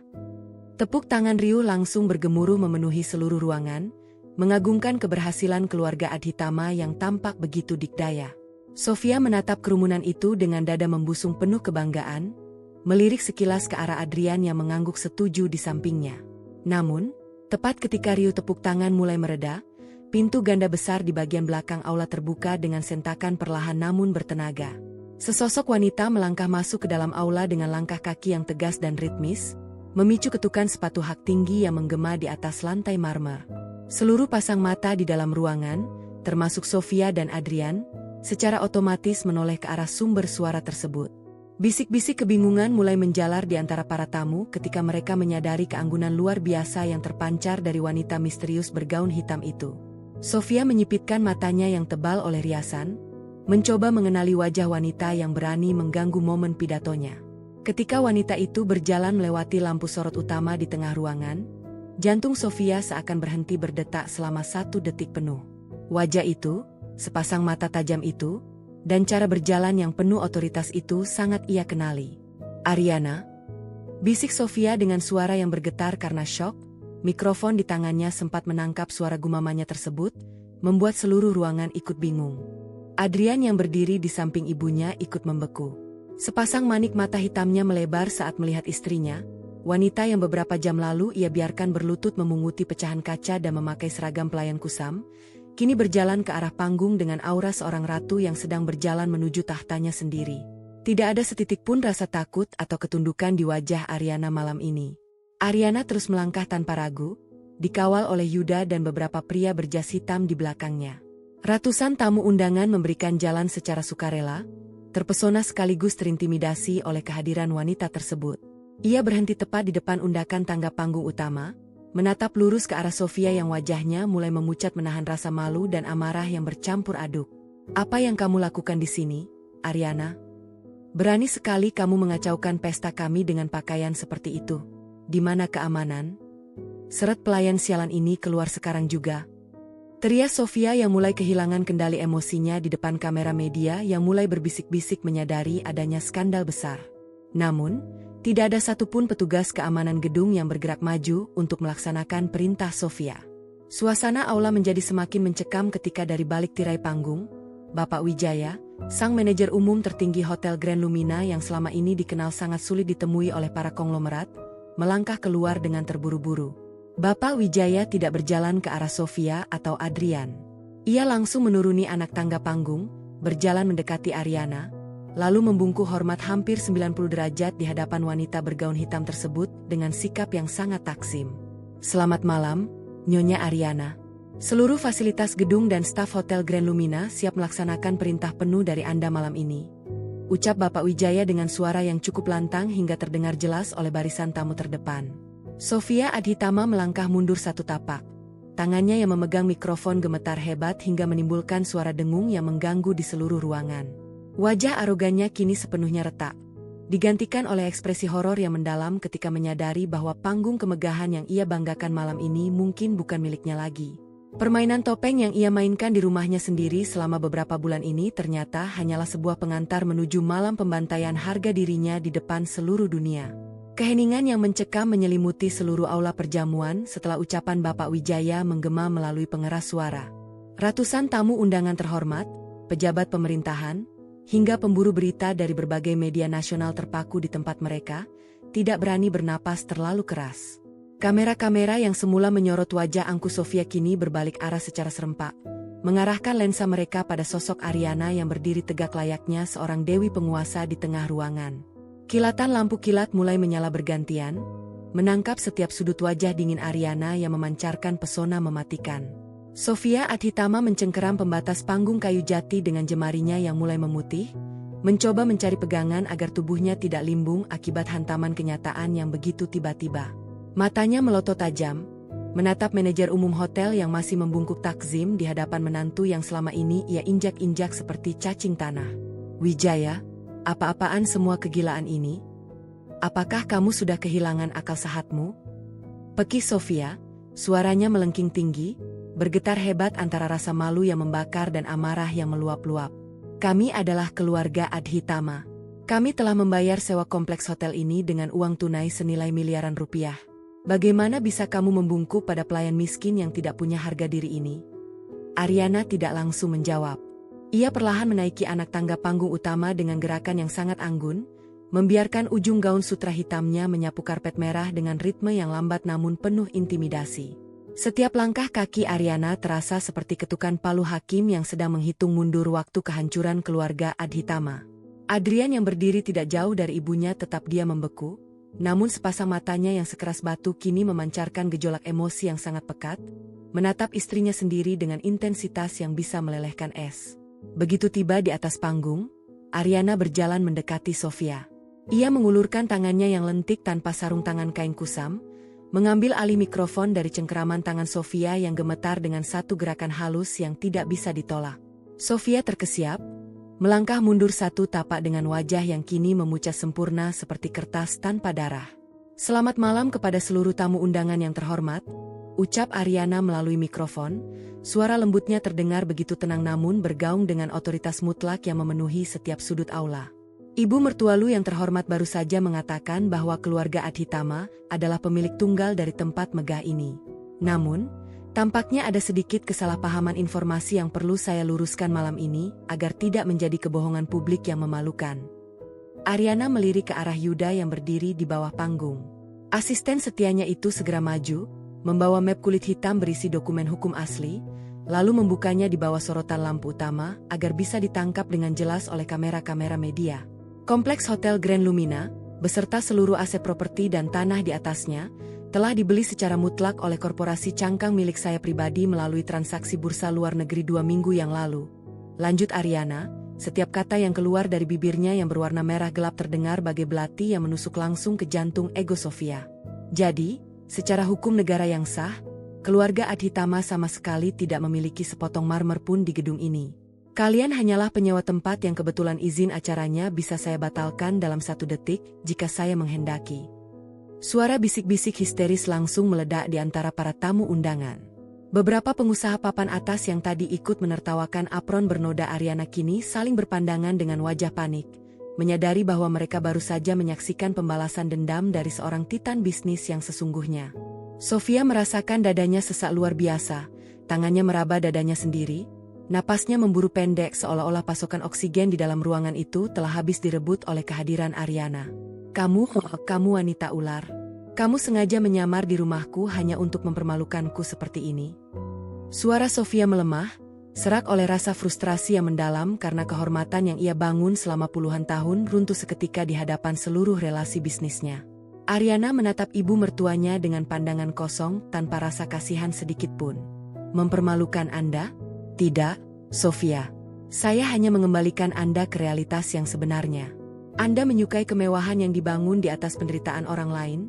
Tepuk tangan riuh langsung bergemuruh memenuhi seluruh ruangan, mengagungkan keberhasilan keluarga Adhitama yang tampak begitu dikdaya. Sofia menatap kerumunan itu dengan dada membusung penuh kebanggaan, melirik sekilas ke arah Adrian yang mengangguk setuju di sampingnya. Namun, Tepat ketika riuh tepuk tangan mulai mereda, pintu ganda besar di bagian belakang aula terbuka dengan sentakan perlahan namun bertenaga. Sesosok wanita melangkah masuk ke dalam aula dengan langkah kaki yang tegas dan ritmis, memicu ketukan sepatu hak tinggi yang menggema di atas lantai marmer. Seluruh pasang mata di dalam ruangan, termasuk Sofia dan Adrian, secara otomatis menoleh ke arah sumber suara tersebut. Bisik-bisik kebingungan mulai menjalar di antara para tamu ketika mereka menyadari keanggunan luar biasa yang terpancar dari wanita misterius bergaun hitam itu. Sofia menyipitkan matanya yang tebal oleh riasan, mencoba mengenali wajah wanita yang berani mengganggu momen pidatonya. Ketika wanita itu berjalan melewati lampu sorot utama di tengah ruangan, jantung Sofia seakan berhenti berdetak selama 1 detik penuh. Wajah itu, sepasang mata tajam itu, dan cara berjalan yang penuh otoritas itu sangat ia kenali. "Ariana?" bisik Sofia dengan suara yang bergetar karena syok. Mikrofon di tangannya sempat menangkap suara gumamannya tersebut, membuat seluruh ruangan ikut bingung. Adrian yang berdiri di samping ibunya ikut membeku. Sepasang manik mata hitamnya melebar saat melihat istrinya, wanita yang beberapa jam lalu ia biarkan berlutut memunguti pecahan kaca dan memakai seragam pelayan kusam, kini berjalan ke arah panggung dengan aura seorang ratu yang sedang berjalan menuju tahtanya sendiri. Tidak ada setitik pun rasa takut atau ketundukan di wajah Ariana malam ini. Ariana terus melangkah tanpa ragu, dikawal oleh Yuda dan beberapa pria berjas hitam di belakangnya. Ratusan tamu undangan memberikan jalan secara sukarela, terpesona sekaligus terintimidasi oleh kehadiran wanita tersebut. Ia berhenti tepat di depan undakan tangga panggung utama, menatap lurus ke arah Sofia yang wajahnya mulai memucat menahan rasa malu dan amarah yang bercampur aduk. "Apa yang kamu lakukan di sini, Ariana? Berani sekali kamu mengacaukan pesta kami dengan pakaian seperti itu. Di mana keamanan? Seret pelayan sialan ini keluar sekarang juga." Teriak Sofia yang mulai kehilangan kendali emosinya di depan kamera media yang mulai berbisik-bisik menyadari adanya skandal besar. Namun, tidak ada satupun petugas keamanan gedung yang bergerak maju untuk melaksanakan perintah Sofia. Suasana aula menjadi semakin mencekam ketika dari balik tirai panggung, Bapak Wijaya, sang manajer umum tertinggi Hotel Grand Lumina yang selama ini dikenal sangat sulit ditemui oleh para konglomerat, melangkah keluar dengan terburu-buru. Bapak Wijaya tidak berjalan ke arah Sofia atau Adrian. Ia langsung menuruni anak tangga panggung, berjalan mendekati Ariana, lalu membungkuk hormat hampir 90 derajat di hadapan wanita bergaun hitam tersebut dengan sikap yang sangat takzim. "Selamat malam, Nyonya Ariana. Seluruh fasilitas gedung dan staf Hotel Grand Lumina siap melaksanakan perintah penuh dari Anda malam ini," ucap Bapak Wijaya dengan suara yang cukup lantang hingga terdengar jelas oleh barisan tamu terdepan. Sofia Adhitama melangkah mundur 1 tapak. Tangannya yang memegang mikrofon gemetar hebat hingga menimbulkan suara dengung yang mengganggu di seluruh ruangan. Wajah arogannya kini sepenuhnya retak, digantikan oleh ekspresi horor yang mendalam ketika menyadari bahwa panggung kemegahan yang ia banggakan malam ini mungkin bukan miliknya lagi. Permainan topeng yang ia mainkan di rumahnya sendiri selama beberapa bulan ini ternyata hanyalah sebuah pengantar menuju malam pembantaian harga dirinya di depan seluruh dunia. Keheningan yang mencekam menyelimuti seluruh aula perjamuan setelah ucapan Bapak Wijaya menggema melalui pengeras suara. Ratusan tamu undangan terhormat, pejabat pemerintahan, hingga pemburu berita dari berbagai media nasional terpaku di tempat mereka, tidak berani bernapas terlalu keras. Kamera-kamera yang semula menyorot wajah Angku Sofia kini berbalik arah secara serempak, mengarahkan lensa mereka pada sosok Ariana yang berdiri tegak layaknya seorang dewi penguasa di tengah ruangan. Kilatan lampu kilat mulai menyala bergantian, menangkap setiap sudut wajah dingin Ariana yang memancarkan pesona mematikan. Sofia Adhitama mencengkeram pembatas panggung kayu jati dengan jemarinya yang mulai memutih, mencoba mencari pegangan agar tubuhnya tidak limbung akibat hantaman kenyataan yang begitu tiba-tiba. Matanya melotot tajam, menatap manajer umum hotel yang masih membungkuk takzim di hadapan menantu yang selama ini ia injak-injak seperti cacing tanah. "Wijaya, apa-apaan semua kegilaan ini? Apakah kamu sudah kehilangan akal sehatmu?" Pekih Sofia, suaranya melengking tinggi, bergetar hebat antara rasa malu yang membakar dan amarah yang meluap-luap. "Kami adalah keluarga Adhitama. Kami telah membayar sewa kompleks hotel ini dengan uang tunai senilai miliaran rupiah. Bagaimana bisa kamu membungkuk pada pelayan miskin yang tidak punya harga diri ini?" Ariana tidak langsung menjawab. Ia perlahan menaiki anak tangga panggung utama dengan gerakan yang sangat anggun, membiarkan ujung gaun sutra hitamnya menyapu karpet merah dengan ritme yang lambat namun penuh intimidasi. Setiap langkah kaki Ariana terasa seperti ketukan palu hakim yang sedang menghitung mundur waktu kehancuran keluarga Adhitama. Adrian yang berdiri tidak jauh dari ibunya tetap dia membeku, namun sepasang matanya yang sekeras batu kini memancarkan gejolak emosi yang sangat pekat, menatap istrinya sendiri dengan intensitas yang bisa melelehkan es. Begitu tiba di atas panggung, Ariana berjalan mendekati Sofia. Ia mengulurkan tangannya yang lentik tanpa sarung tangan kain kusam, mengambil alih mikrofon dari cengkeraman tangan Sofia yang gemetar dengan satu gerakan halus yang tidak bisa ditolak. Sofia terkesiap, melangkah mundur satu tapak dengan wajah yang kini memucat sempurna seperti kertas tanpa darah. "Selamat malam kepada seluruh tamu undangan yang terhormat," ucap Ariana melalui mikrofon. Suara lembutnya terdengar begitu tenang namun bergaung dengan otoritas mutlak yang memenuhi setiap sudut aula. "Ibu mertualu yang terhormat baru saja mengatakan bahwa keluarga Adhitama adalah pemilik tunggal dari tempat megah ini. Namun, tampaknya ada sedikit kesalahpahaman informasi yang perlu saya luruskan malam ini agar tidak menjadi kebohongan publik yang memalukan." Ariana melirik ke arah Yuda yang berdiri di bawah panggung. Asisten setianya itu segera maju, membawa map kulit hitam berisi dokumen hukum asli, lalu membukanya di bawah sorotan lampu utama agar bisa ditangkap dengan jelas oleh kamera-kamera media. Kompleks Hotel Grand Lumina, beserta seluruh aset properti dan tanah di atasnya, telah dibeli secara mutlak oleh korporasi cangkang milik saya pribadi melalui transaksi bursa luar negeri 2 minggu yang lalu. Lanjut Ariana, setiap kata yang keluar dari bibirnya yang berwarna merah gelap terdengar bagai belati yang menusuk langsung ke jantung ego Sofia. Jadi, secara hukum negara yang sah, keluarga Adhitama sama sekali tidak memiliki sepotong marmer pun di gedung ini. Kalian hanyalah penyewa tempat yang kebetulan izin acaranya bisa saya batalkan dalam 1 detik jika saya menghendaki. Suara bisik-bisik histeris langsung meledak di antara para tamu undangan. Beberapa pengusaha papan atas yang tadi ikut menertawakan apron bernoda Ariana kini saling berpandangan dengan wajah panik, menyadari bahwa mereka baru saja menyaksikan pembalasan dendam dari seorang titan bisnis yang sesungguhnya. Sofia merasakan dadanya sesak luar biasa, tangannya meraba dadanya sendiri. Napasnya memburu pendek seolah-olah pasokan oksigen di dalam ruangan itu telah habis direbut oleh kehadiran Ariana. Kamu wanita ular. Kamu sengaja menyamar di rumahku hanya untuk mempermalukanku seperti ini." Suara Sofia melemah, serak oleh rasa frustrasi yang mendalam karena kehormatan yang ia bangun selama puluhan tahun runtuh seketika di hadapan seluruh relasi bisnisnya. Ariana menatap ibu mertuanya dengan pandangan kosong tanpa rasa kasihan sedikit pun. "Mempermalukan Anda? Tidak, Sofia. Saya hanya mengembalikan Anda ke realitas yang sebenarnya. Anda menyukai kemewahan yang dibangun di atas penderitaan orang lain,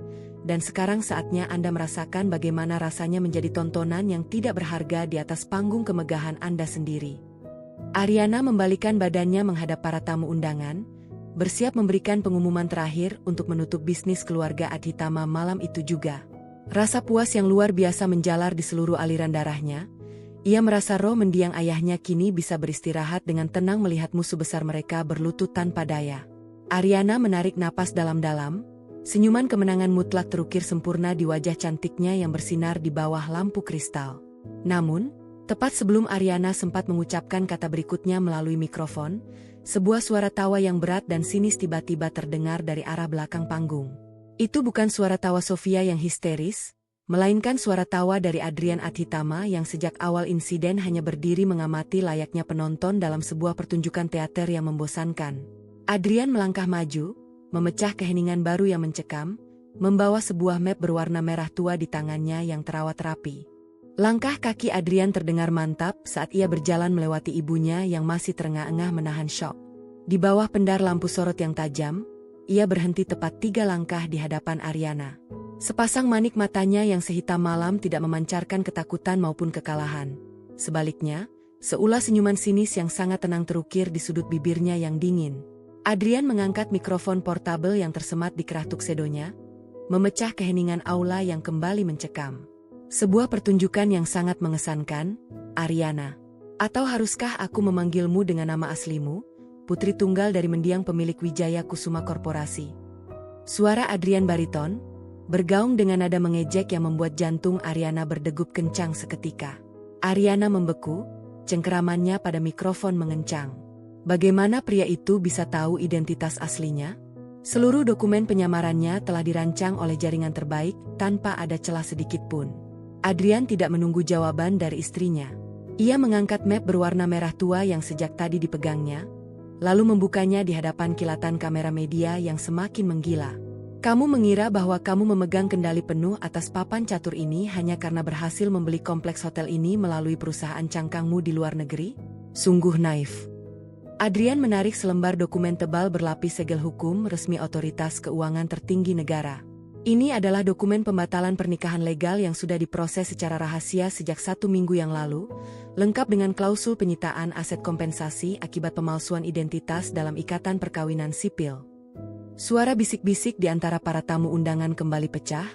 dan sekarang saatnya Anda merasakan bagaimana rasanya menjadi tontonan yang tidak berharga di atas panggung kemegahan Anda sendiri." Ariana membalikkan badannya menghadap para tamu undangan, bersiap memberikan pengumuman terakhir untuk menutup bisnis keluarga Adhitama malam itu juga. Rasa puas yang luar biasa menjalar di seluruh aliran darahnya. Ia merasa roh mendiang ayahnya kini bisa beristirahat dengan tenang melihat musuh besar mereka berlutut tanpa daya. Ariana menarik napas dalam-dalam, senyuman kemenangan mutlak terukir sempurna di wajah cantiknya yang bersinar di bawah lampu kristal. Namun, tepat sebelum Ariana sempat mengucapkan kata berikutnya melalui mikrofon, sebuah suara tawa yang berat dan sinis tiba-tiba terdengar dari arah belakang panggung. Itu bukan suara tawa Sofia yang histeris, melainkan suara tawa dari Adrian Adhitama yang sejak awal insiden hanya berdiri mengamati layaknya penonton dalam sebuah pertunjukan teater yang membosankan. Adrian melangkah maju, memecah keheningan baru yang mencekam, membawa sebuah map berwarna merah tua di tangannya yang terawat rapi. Langkah kaki Adrian terdengar mantap saat ia berjalan melewati ibunya yang masih terengah-engah menahan syok. Di bawah pendar lampu sorot yang tajam, ia berhenti tepat 3 langkah di hadapan Ariana. Sepasang manik matanya yang sehitam malam tidak memancarkan ketakutan maupun kekalahan. Sebaliknya, seulas senyuman sinis yang sangat tenang terukir di sudut bibirnya yang dingin. Adrian mengangkat mikrofon portabel yang tersemat di kerah tuksedonya, memecah keheningan aula yang kembali mencekam. "Sebuah pertunjukan yang sangat mengesankan, Ariana. Atau haruskah aku memanggilmu dengan nama aslimu, putri tunggal dari mendiang pemilik Wijaya Kusuma Korporasi?" Suara Adrian bariton, bergaung dengan nada mengejek yang membuat jantung Ariana berdegup kencang seketika. Ariana membeku, cengkeramannya pada mikrofon mengencang. Bagaimana pria itu bisa tahu identitas aslinya? Seluruh dokumen penyamarannya telah dirancang oleh jaringan terbaik tanpa ada celah sedikit pun. Adrian tidak menunggu jawaban dari istrinya. Ia mengangkat map berwarna merah tua yang sejak tadi dipegangnya, lalu membukanya di hadapan kilatan kamera media yang semakin menggila. Kamu mengira bahwa kamu memegang kendali penuh atas papan catur ini hanya karena berhasil membeli kompleks hotel ini melalui perusahaan cangkangmu di luar negeri? Sungguh naif. Adrian menarik selembar dokumen tebal berlapis segel hukum resmi otoritas keuangan tertinggi negara. Ini adalah dokumen pembatalan pernikahan legal yang sudah diproses secara rahasia sejak 1 minggu yang lalu, lengkap dengan klausul penyitaan aset kompensasi akibat pemalsuan identitas dalam ikatan perkawinan sipil. Suara bisik-bisik di antara para tamu undangan kembali pecah,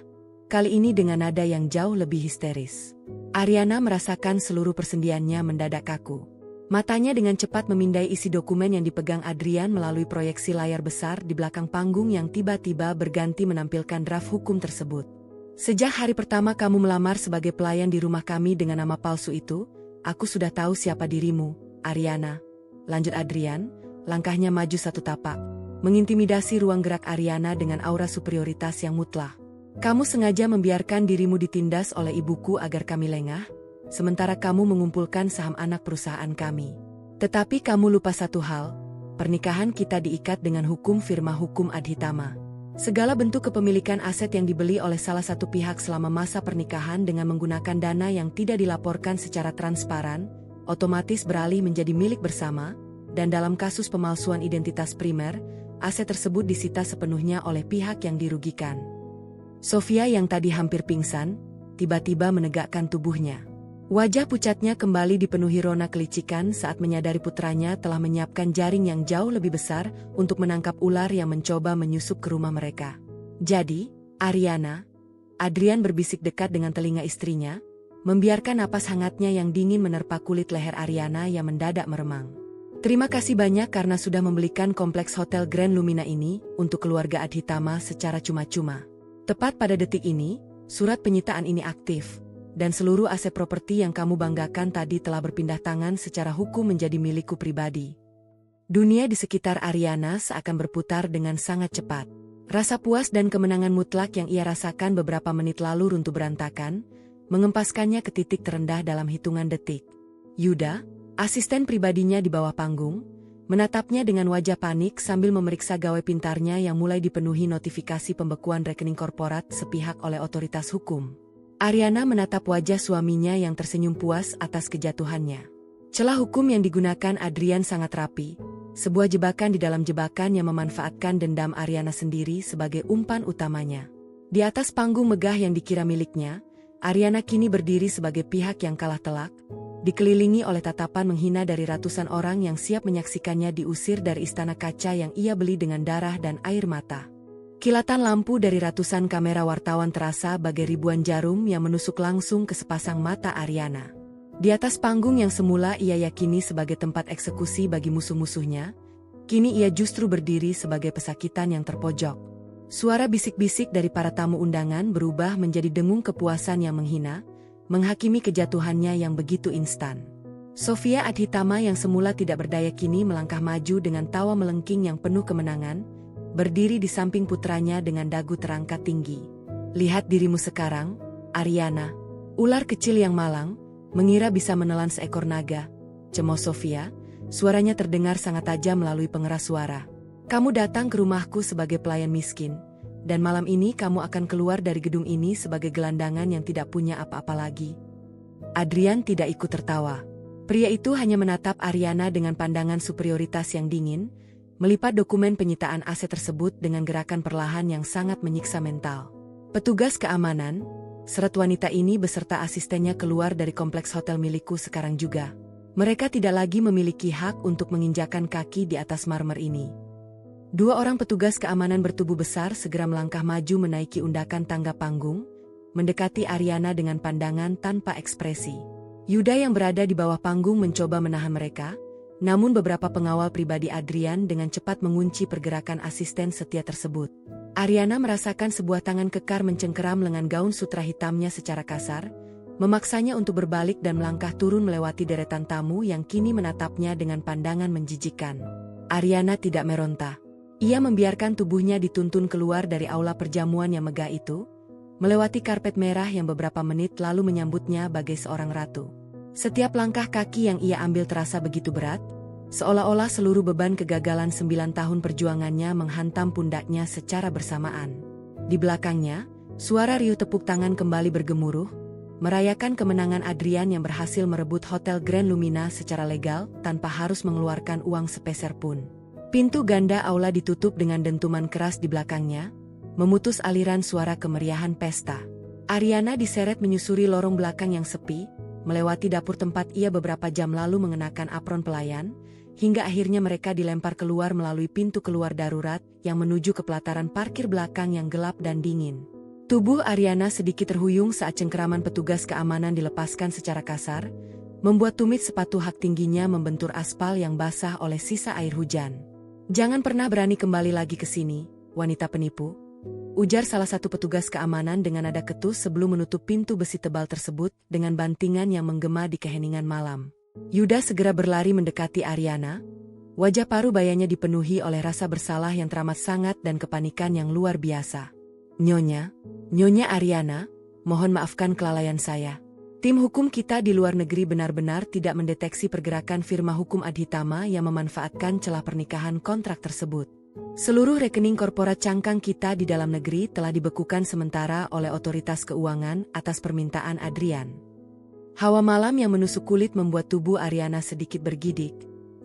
kali ini dengan nada yang jauh lebih histeris. Ariana merasakan seluruh persendiannya mendadak kaku. Matanya dengan cepat memindai isi dokumen yang dipegang Adrian melalui proyeksi layar besar di belakang panggung yang tiba-tiba berganti menampilkan draft hukum tersebut. Sejak hari pertama kamu melamar sebagai pelayan di rumah kami dengan nama palsu itu, aku sudah tahu siapa dirimu, Ariana. Lanjut Adrian, langkahnya maju 1 tapak, mengintimidasi ruang gerak Ariana dengan aura superioritas yang mutlak. Kamu sengaja membiarkan dirimu ditindas oleh ibuku agar kami lengah, sementara kamu mengumpulkan saham anak perusahaan kami. Tetapi kamu lupa satu hal, pernikahan kita diikat dengan hukum firma hukum Adhitama. Segala bentuk kepemilikan aset yang dibeli oleh salah satu pihak selama masa pernikahan dengan menggunakan dana yang tidak dilaporkan secara transparan, otomatis beralih menjadi milik bersama, dan dalam kasus pemalsuan identitas primer, aset tersebut disita sepenuhnya oleh pihak yang dirugikan. Sofia yang tadi hampir pingsan, tiba-tiba menegakkan tubuhnya. Wajah pucatnya kembali dipenuhi rona kelicikan saat menyadari putranya telah menyiapkan jaring yang jauh lebih besar untuk menangkap ular yang mencoba menyusup ke rumah mereka. Jadi, Ariana, Adrian berbisik dekat dengan telinga istrinya, membiarkan napas hangatnya yang dingin menerpa kulit leher Ariana yang mendadak meremang. Terima kasih banyak karena sudah membelikan kompleks Hotel Grand Lumina ini untuk keluarga Adhitama secara cuma-cuma. Tepat pada detik ini, surat penyitaan ini aktif. Dan seluruh aset properti yang kamu banggakan tadi telah berpindah tangan secara hukum menjadi milikku pribadi. Dunia di sekitar Ariana seakan berputar dengan sangat cepat. Rasa puas dan kemenangan mutlak yang ia rasakan beberapa menit lalu runtuh berantakan, mengempaskannya ke titik terendah dalam hitungan detik. Yuda, asisten pribadinya di bawah panggung, menatapnya dengan wajah panik sambil memeriksa gawai pintarnya yang mulai dipenuhi notifikasi pembekuan rekening korporat sepihak oleh otoritas hukum. Ariana menatap wajah suaminya yang tersenyum puas atas kejatuhannya. Celah hukum yang digunakan Adrian sangat rapi, sebuah jebakan di dalam jebakan yang memanfaatkan dendam Ariana sendiri sebagai umpan utamanya. Di atas panggung megah yang dikira miliknya, Ariana kini berdiri sebagai pihak yang kalah telak, dikelilingi oleh tatapan menghina dari ratusan orang yang siap menyaksikannya diusir dari istana kaca yang ia beli dengan darah dan air mata. Kilatan lampu dari ratusan kamera wartawan terasa bagai ribuan jarum yang menusuk langsung ke sepasang mata Ariana. Di atas panggung yang semula ia yakini sebagai tempat eksekusi bagi musuh-musuhnya, kini ia justru berdiri sebagai pesakitan yang terpojok. Suara bisik-bisik dari para tamu undangan berubah menjadi dengung kepuasan yang menghina, menghakimi kejatuhannya yang begitu instan. Sofia Adhitama yang semula tidak berdaya kini melangkah maju dengan tawa melengking yang penuh kemenangan, berdiri di samping putranya dengan dagu terangkat tinggi. Lihat dirimu sekarang, Ariana. Ular kecil yang malang, mengira bisa menelan seekor naga. Cemooh Sofia, suaranya terdengar sangat tajam melalui pengeras suara. Kamu datang ke rumahku sebagai pelayan miskin, dan malam ini kamu akan keluar dari gedung ini sebagai gelandangan yang tidak punya apa-apa lagi. Adrian tidak ikut tertawa. Pria itu hanya menatap Ariana dengan pandangan superioritas yang dingin, melipat dokumen penyitaan aset tersebut dengan gerakan perlahan yang sangat menyiksa mental. Petugas keamanan, seret wanita ini beserta asistennya keluar dari kompleks hotel milikku sekarang juga. Mereka tidak lagi memiliki hak untuk menginjakan kaki di atas marmer ini. 2 orang petugas keamanan bertubuh besar segera melangkah maju menaiki undakan tangga panggung, mendekati Ariana dengan pandangan tanpa ekspresi. Yuda yang berada di bawah panggung mencoba menahan mereka, namun beberapa pengawal pribadi Adrian dengan cepat mengunci pergerakan asisten setia tersebut. Ariana merasakan sebuah tangan kekar mencengkeram lengan gaun sutra hitamnya secara kasar, memaksanya untuk berbalik dan melangkah turun melewati deretan tamu yang kini menatapnya dengan pandangan menjijikkan. Ariana tidak meronta. Ia membiarkan tubuhnya dituntun keluar dari aula perjamuan yang megah itu, melewati karpet merah yang beberapa menit lalu menyambutnya bagai seorang ratu. Setiap langkah kaki yang ia ambil terasa begitu berat, seolah-olah seluruh beban kegagalan 9 tahun perjuangannya menghantam pundaknya secara bersamaan. Di belakangnya, suara riuh tepuk tangan kembali bergemuruh, merayakan kemenangan Adrian yang berhasil merebut Hotel Grand Lumina secara legal tanpa harus mengeluarkan uang sepeser pun. Pintu ganda aula ditutup dengan dentuman keras di belakangnya, memutus aliran suara kemeriahan pesta. Ariana diseret menyusuri lorong belakang yang sepi, melewati dapur tempat ia beberapa jam lalu mengenakan apron pelayan, hingga akhirnya mereka dilempar keluar melalui pintu keluar darurat yang menuju ke pelataran parkir belakang yang gelap dan dingin. Tubuh Ariana sedikit terhuyung saat cengkeraman petugas keamanan dilepaskan secara kasar, membuat tumit sepatu hak tingginya membentur aspal yang basah oleh sisa air hujan. "Jangan pernah berani kembali lagi ke sini, wanita penipu," ujar salah satu petugas keamanan dengan nada ketus sebelum menutup pintu besi tebal tersebut dengan bantingan yang menggema di keheningan malam. Yuda segera berlari mendekati Ariana. Wajah paruh bayanya dipenuhi oleh rasa bersalah yang teramat sangat dan kepanikan yang luar biasa. Nyonya Ariana, mohon maafkan kelalaian saya. Tim hukum kita di luar negeri benar-benar tidak mendeteksi pergerakan firma hukum Adhitama yang memanfaatkan celah pernikahan kontrak tersebut. Seluruh rekening korporat cangkang kita di dalam negeri telah dibekukan sementara oleh otoritas keuangan atas permintaan Adrian. Hawa malam yang menusuk kulit membuat tubuh Ariana sedikit bergidik,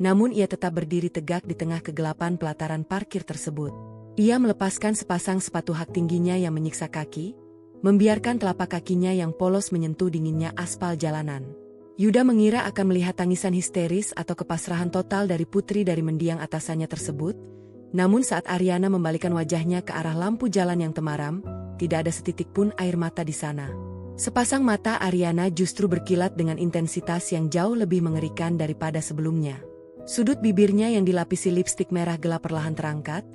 namun ia tetap berdiri tegak di tengah kegelapan pelataran parkir tersebut. Ia melepaskan sepasang sepatu hak tingginya yang menyiksa kaki, membiarkan telapak kakinya yang polos menyentuh dinginnya aspal jalanan. Yuda mengira akan melihat tangisan histeris atau kepasrahan total dari putri dari mendiang atasannya tersebut, namun saat Ariana membalikan wajahnya ke arah lampu jalan yang temaram, tidak ada setitik pun air mata di sana. Sepasang mata Ariana justru berkilat dengan intensitas yang jauh lebih mengerikan daripada sebelumnya. Sudut bibirnya yang dilapisi lipstik merah gelap perlahan terangkat,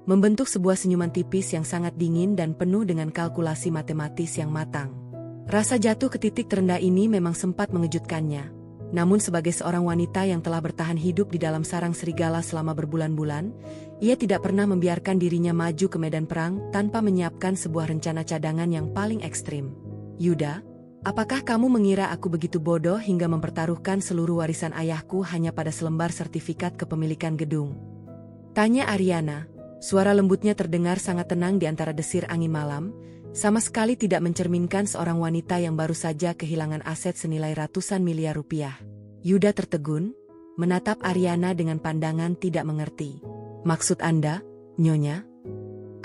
membentuk sebuah senyuman tipis yang sangat dingin dan penuh dengan kalkulasi matematis yang matang. Rasa jatuh ke titik terendah ini memang sempat mengejutkannya. Namun sebagai seorang wanita yang telah bertahan hidup di dalam sarang serigala selama berbulan-bulan, ia tidak pernah membiarkan dirinya maju ke medan perang tanpa menyiapkan sebuah rencana cadangan yang paling ekstrim. "Yuda, apakah kamu mengira aku begitu bodoh hingga mempertaruhkan seluruh warisan ayahku hanya pada selembar sertifikat kepemilikan gedung?" tanya Ariana. Suara lembutnya terdengar sangat tenang di antara desir angin malam, sama sekali tidak mencerminkan seorang wanita yang baru saja kehilangan aset senilai ratusan miliar rupiah. Yuda tertegun, menatap Ariana dengan pandangan tidak mengerti. "Maksud Anda, Nyonya?"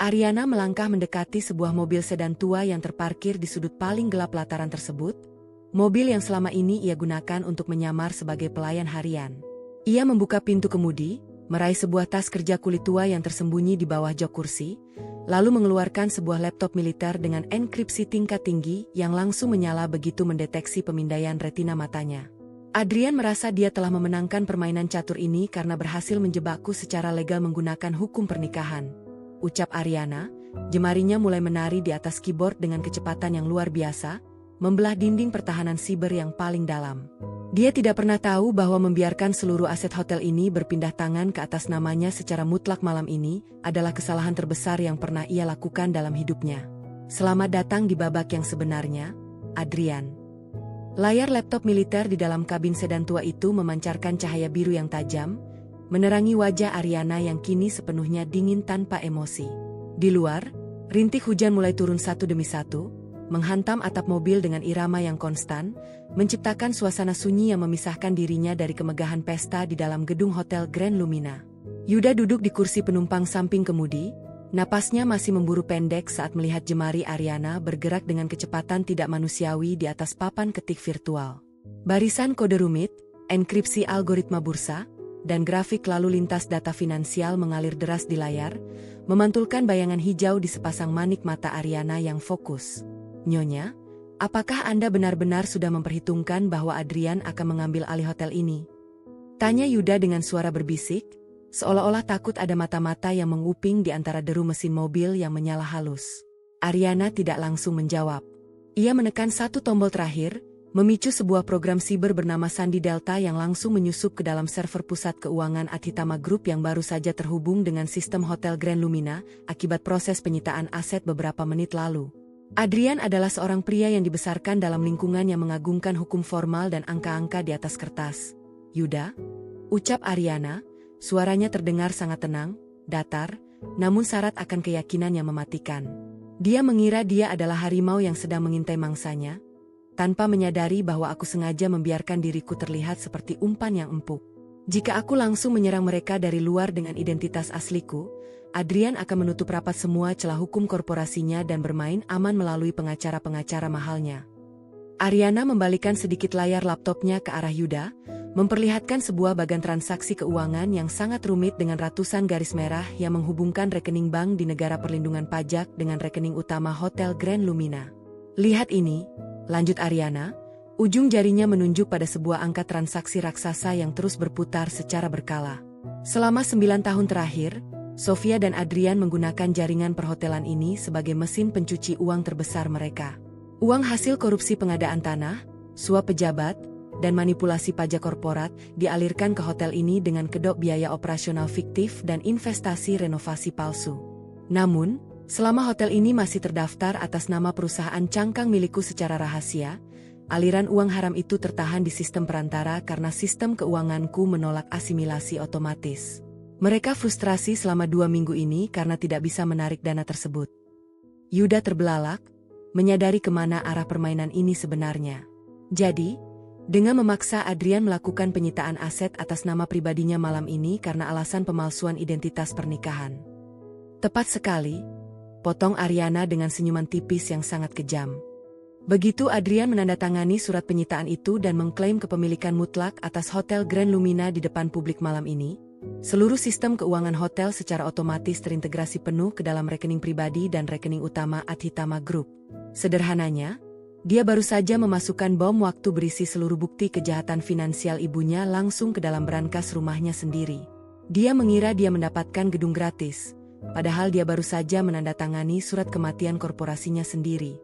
Ariana melangkah mendekati sebuah mobil sedan tua yang terparkir di sudut paling gelap pelataran tersebut, mobil yang selama ini ia gunakan untuk menyamar sebagai pelayan harian. Ia membuka pintu kemudi, meraih sebuah tas kerja kulit tua yang tersembunyi di bawah jok kursi, lalu mengeluarkan sebuah laptop militer dengan enkripsi tingkat tinggi yang langsung menyala begitu mendeteksi pemindaian retina matanya. Adrian merasa dia telah memenangkan permainan catur ini karena berhasil menjebakku secara legal menggunakan hukum pernikahan, ucap Ariana. Jemarinya mulai menari di atas keyboard dengan kecepatan yang luar biasa, membelah dinding pertahanan siber yang paling dalam. Dia tidak pernah tahu bahwa membiarkan seluruh aset hotel ini berpindah tangan ke atas namanya secara mutlak malam ini adalah kesalahan terbesar yang pernah ia lakukan dalam hidupnya. Selamat datang di babak yang sebenarnya, Adrian. Layar laptop militer di dalam kabin sedan tua itu memancarkan cahaya biru yang tajam, menerangi wajah Ariana yang kini sepenuhnya dingin tanpa emosi. Di luar, rintik hujan mulai turun satu demi satu, menghantam atap mobil dengan irama yang konstan, menciptakan suasana sunyi yang memisahkan dirinya dari kemegahan pesta di dalam gedung Hotel Grand Lumina. Yuda duduk di kursi penumpang samping kemudi, napasnya masih memburu pendek saat melihat jemari Ariana bergerak dengan kecepatan tidak manusiawi di atas papan ketik virtual. Barisan kode rumit, enkripsi algoritma bursa, dan grafik lalu lintas data finansial mengalir deras di layar, memantulkan bayangan hijau di sepasang manik mata Ariana yang fokus. "Nyonya, apakah Anda benar-benar sudah memperhitungkan bahwa Adrian akan mengambil alih hotel ini?" tanya Yuda dengan suara berbisik, seolah-olah takut ada mata-mata yang menguping di antara deru mesin mobil yang menyala halus. Ariana tidak langsung menjawab. Ia menekan satu tombol terakhir, memicu sebuah program siber bernama Sandi Delta yang langsung menyusup ke dalam server pusat keuangan Adhitama Group yang baru saja terhubung dengan sistem Hotel Grand Lumina akibat proses penyitaan aset beberapa menit lalu. Adrian adalah seorang pria yang dibesarkan dalam lingkungan yang mengagungkan hukum formal dan angka-angka di atas kertas. "Yuda," ucap Ariana, suaranya terdengar sangat tenang, datar, namun syarat akan keyakinan yang mematikan. Dia mengira dia adalah harimau yang sedang mengintai mangsanya, tanpa menyadari bahwa aku sengaja membiarkan diriku terlihat seperti umpan yang empuk. Jika aku langsung menyerang mereka dari luar dengan identitas asliku, Adrian akan menutup rapat semua celah hukum korporasinya dan bermain aman melalui pengacara-pengacara mahalnya. Ariana membalikan sedikit layar laptopnya ke arah Yuda, memperlihatkan sebuah bagan transaksi keuangan yang sangat rumit dengan ratusan garis merah yang menghubungkan rekening bank di negara perlindungan pajak dengan rekening utama Hotel Grand Lumina. "Lihat ini," lanjut Ariana, ujung jarinya menunjuk pada sebuah angka transaksi raksasa yang terus berputar secara berkala. Selama 9 tahun terakhir, Sofia dan Adrian menggunakan jaringan perhotelan ini sebagai mesin pencuci uang terbesar mereka. Uang hasil korupsi pengadaan tanah, suap pejabat, dan manipulasi pajak korporat dialirkan ke hotel ini dengan kedok biaya operasional fiktif dan investasi renovasi palsu. Namun, selama hotel ini masih terdaftar atas nama perusahaan cangkang milikku secara rahasia, aliran uang haram itu tertahan di sistem perantara karena sistem keuanganku menolak asimilasi otomatis. Mereka frustrasi selama 2 minggu ini karena tidak bisa menarik dana tersebut. Yuda terbelalak, menyadari kemana arah permainan ini sebenarnya. Jadi, dengan memaksa Adrian melakukan penyitaan aset atas nama pribadinya malam ini karena alasan pemalsuan identitas pernikahan. "Tepat sekali," potong Ariana dengan senyuman tipis yang sangat kejam. Begitu Adrian menandatangani surat penyitaan itu dan mengklaim kepemilikan mutlak atas Hotel Grand Lumina di depan publik malam ini, seluruh sistem keuangan hotel secara otomatis terintegrasi penuh ke dalam rekening pribadi dan rekening utama Adhitama Group. Sederhananya, dia baru saja memasukkan bom waktu berisi seluruh bukti kejahatan finansial ibunya langsung ke dalam berangkas rumahnya sendiri. Dia mengira dia mendapatkan gedung gratis, padahal dia baru saja menandatangani surat kematian korporasinya sendiri.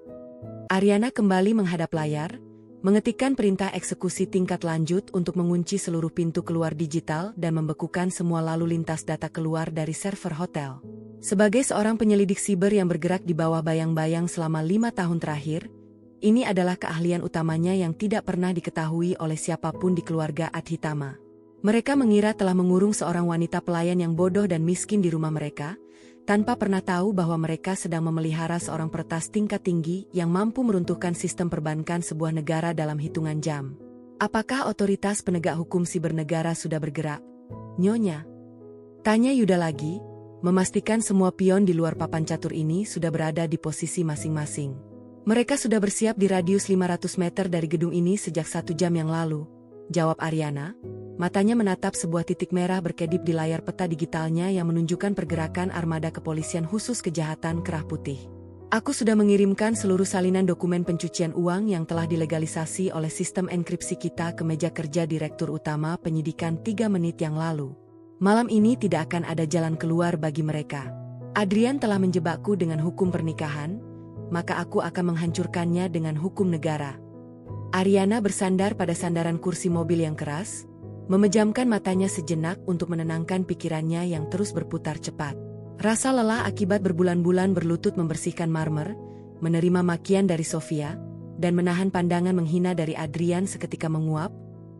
Ariana kembali menghadap layar, mengetikkan perintah eksekusi tingkat lanjut untuk mengunci seluruh pintu keluar digital dan membekukan semua lalu lintas data keluar dari server hotel. Sebagai seorang penyelidik siber yang bergerak di bawah bayang-bayang selama 5 tahun terakhir, ini adalah keahlian utamanya yang tidak pernah diketahui oleh siapapun di keluarga Adhitama. Mereka mengira telah mengurung seorang wanita pelayan yang bodoh dan miskin di rumah mereka, tanpa pernah tahu bahwa mereka sedang memelihara seorang peretas tingkat tinggi yang mampu meruntuhkan sistem perbankan sebuah negara dalam hitungan jam. "Apakah otoritas penegak hukum siber negara sudah bergerak, Nyonya?" tanya Yuda lagi, memastikan semua pion di luar papan catur ini sudah berada di posisi masing-masing. "Mereka sudah bersiap di radius 500 meter dari gedung ini sejak 1 jam yang lalu," jawab Ariana, matanya menatap sebuah titik merah berkedip di layar peta digitalnya yang menunjukkan pergerakan armada kepolisian khusus kejahatan kerah putih. "Aku sudah mengirimkan seluruh salinan dokumen pencucian uang yang telah dilegalisasi oleh sistem enkripsi kita ke meja kerja Direktur Utama Penyidikan 3 menit yang lalu. Malam ini tidak akan ada jalan keluar bagi mereka. Adrian telah menjebakku dengan hukum pernikahan, maka aku akan menghancurkannya dengan hukum negara." Ariana bersandar pada sandaran kursi mobil yang keras, memejamkan matanya sejenak untuk menenangkan pikirannya yang terus berputar cepat. Rasa lelah akibat berbulan-bulan berlutut membersihkan marmer, menerima makian dari Sofia, dan menahan pandangan menghina dari Adrian seketika menguap,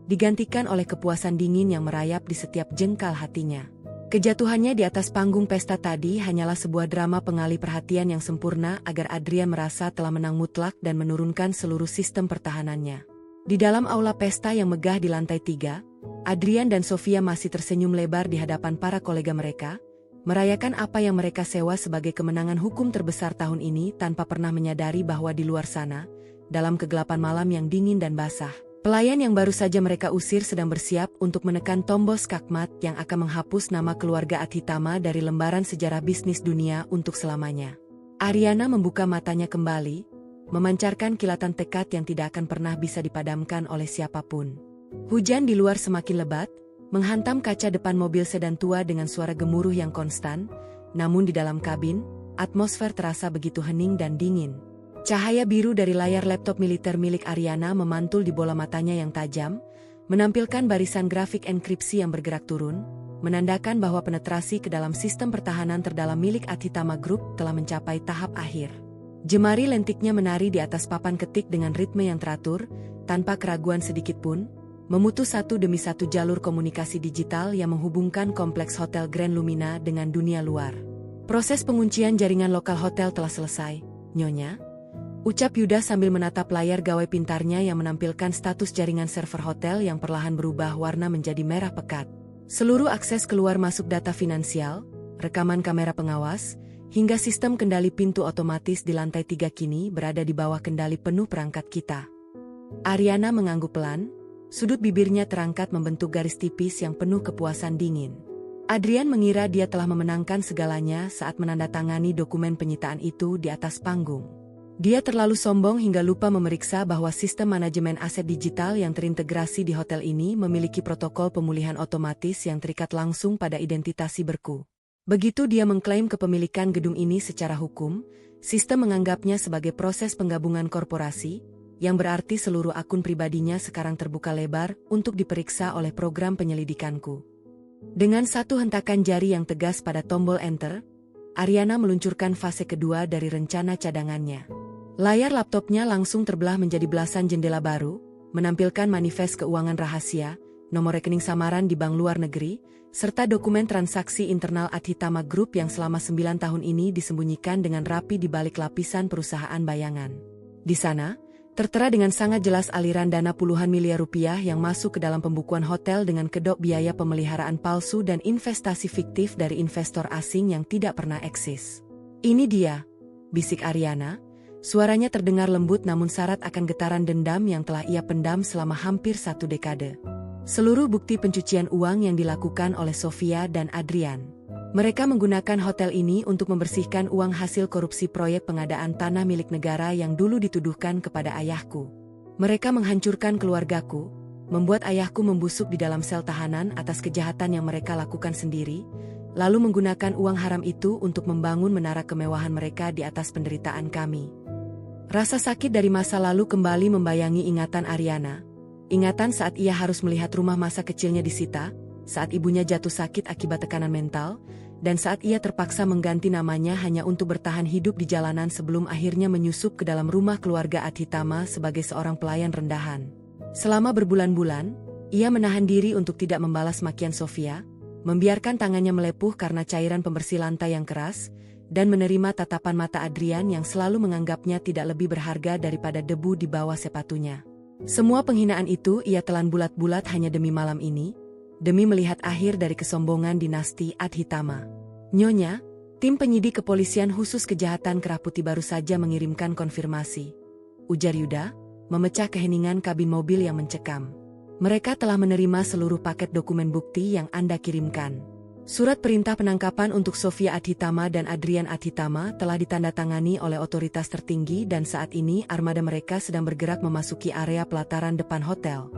digantikan oleh kepuasan dingin yang merayap di setiap jengkal hatinya. Kejatuhannya di atas panggung pesta tadi hanyalah sebuah drama pengalih perhatian yang sempurna agar Adrian merasa telah menang mutlak dan menurunkan seluruh sistem pertahanannya. Di dalam aula pesta yang megah di lantai 3, Adrian dan Sofia masih tersenyum lebar di hadapan para kolega mereka, merayakan apa yang mereka sewa sebagai kemenangan hukum terbesar tahun ini tanpa pernah menyadari bahwa di luar sana, dalam kegelapan malam yang dingin dan basah, pelayan yang baru saja mereka usir sedang bersiap untuk menekan tombol skakmat yang akan menghapus nama keluarga Adhitama dari lembaran sejarah bisnis dunia untuk selamanya. Ariana membuka matanya kembali, memancarkan kilatan tekad yang tidak akan pernah bisa dipadamkan oleh siapapun. Hujan di luar semakin lebat, menghantam kaca depan mobil sedan tua dengan suara gemuruh yang konstan, namun di dalam kabin, atmosfer terasa begitu hening dan dingin. Cahaya biru dari layar laptop militer milik Ariana memantul di bola matanya yang tajam, menampilkan barisan grafik enkripsi yang bergerak turun, menandakan bahwa penetrasi ke dalam sistem pertahanan terdalam milik Adhitama Group telah mencapai tahap akhir. Jemari lentiknya menari di atas papan ketik dengan ritme yang teratur, tanpa keraguan sedikit pun, memutus satu demi satu jalur komunikasi digital yang menghubungkan kompleks Hotel Grand Lumina dengan dunia luar. Proses penguncian jaringan lokal hotel telah selesai, Nyonya, ucap Yuda sambil menatap layar gawai pintarnya yang menampilkan status jaringan server hotel yang perlahan berubah warna menjadi merah pekat. Seluruh akses keluar masuk data finansial, rekaman kamera pengawas, hingga sistem kendali pintu otomatis di lantai 3 kini berada di bawah kendali penuh perangkat kita. Ariana mengangguk pelan, sudut bibirnya terangkat membentuk garis tipis yang penuh kepuasan dingin. Adrian mengira dia telah memenangkan segalanya saat menandatangani dokumen penyitaan itu di atas panggung. Dia terlalu sombong hingga lupa memeriksa bahwa sistem manajemen aset digital yang terintegrasi di hotel ini memiliki protokol pemulihan otomatis yang terikat langsung pada identitas siberku. Begitu dia mengklaim kepemilikan gedung ini secara hukum, sistem menganggapnya sebagai proses penggabungan korporasi, yang berarti seluruh akun pribadinya sekarang terbuka lebar untuk diperiksa oleh program penyelidikanku. Dengan satu hentakan jari yang tegas pada tombol enter, Ariana meluncurkan fase kedua dari rencana cadangannya. Layar laptopnya langsung terbelah menjadi belasan jendela baru, menampilkan manifest keuangan rahasia, nomor rekening samaran di bank luar negeri, serta dokumen transaksi internal Adhitama Group yang selama 9 tahun ini disembunyikan dengan rapi di balik lapisan perusahaan bayangan. Di sana, tertera dengan sangat jelas aliran dana puluhan miliar rupiah yang masuk ke dalam pembukuan hotel dengan kedok biaya pemeliharaan palsu dan investasi fiktif dari investor asing yang tidak pernah eksis. "Ini dia," bisik Ariana. Suaranya terdengar lembut namun syarat akan getaran dendam yang telah ia pendam selama hampir 1 dekade. Seluruh bukti pencucian uang yang dilakukan oleh Sofia dan Adrian. Mereka menggunakan hotel ini untuk membersihkan uang hasil korupsi proyek pengadaan tanah milik negara yang dulu dituduhkan kepada ayahku. Mereka menghancurkan keluargaku, membuat ayahku membusuk di dalam sel tahanan atas kejahatan yang mereka lakukan sendiri, lalu menggunakan uang haram itu untuk membangun menara kemewahan mereka di atas penderitaan kami. Rasa sakit dari masa lalu kembali membayangi ingatan Ariana. Ingatan saat ia harus melihat rumah masa kecilnya disita, saat ibunya jatuh sakit akibat tekanan mental, dan saat ia terpaksa mengganti namanya hanya untuk bertahan hidup di jalanan sebelum akhirnya menyusup ke dalam rumah keluarga Adhitama sebagai seorang pelayan rendahan. Selama berbulan-bulan, ia menahan diri untuk tidak membalas makian Sofia, membiarkan tangannya melepuh karena cairan pembersih lantai yang keras, dan menerima tatapan mata Adrian yang selalu menganggapnya tidak lebih berharga daripada debu di bawah sepatunya. Semua penghinaan itu ia telan bulat-bulat hanya demi malam ini, demi melihat akhir dari kesombongan dinasti Adhitama. "Nyonya, tim penyidik kepolisian khusus kejahatan Kerah Putih baru saja mengirimkan konfirmasi," ujar Yuda, memecah keheningan kabin mobil yang mencekam. "Mereka telah menerima seluruh paket dokumen bukti yang Anda kirimkan. Surat perintah penangkapan untuk Sofia Adhitama dan Adrian Adhitama telah ditandatangani oleh otoritas tertinggi dan saat ini armada mereka sedang bergerak memasuki area pelataran depan hotel."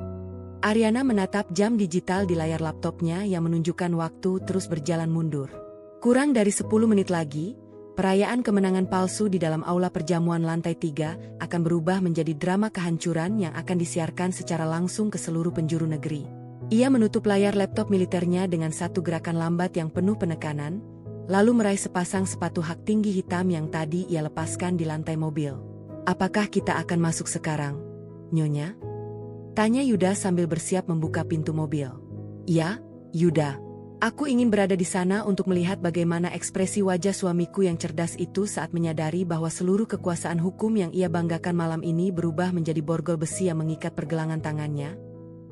Ariana menatap jam digital di layar laptopnya yang menunjukkan waktu terus berjalan mundur. Kurang dari 10 menit lagi, perayaan kemenangan palsu di dalam aula perjamuan lantai 3 akan berubah menjadi drama kehancuran yang akan disiarkan secara langsung ke seluruh penjuru negeri. Ia menutup layar laptop militernya dengan satu gerakan lambat yang penuh penekanan, lalu meraih sepasang sepatu hak tinggi hitam yang tadi ia lepaskan di lantai mobil. "Apakah kita akan masuk sekarang, Nyonya?" tanya Yuda sambil bersiap membuka pintu mobil. "Ya, Yuda. Aku ingin berada di sana untuk melihat bagaimana ekspresi wajah suamiku yang cerdas itu saat menyadari bahwa seluruh kekuasaan hukum yang ia banggakan malam ini berubah menjadi borgol besi yang mengikat pergelangan tangannya,"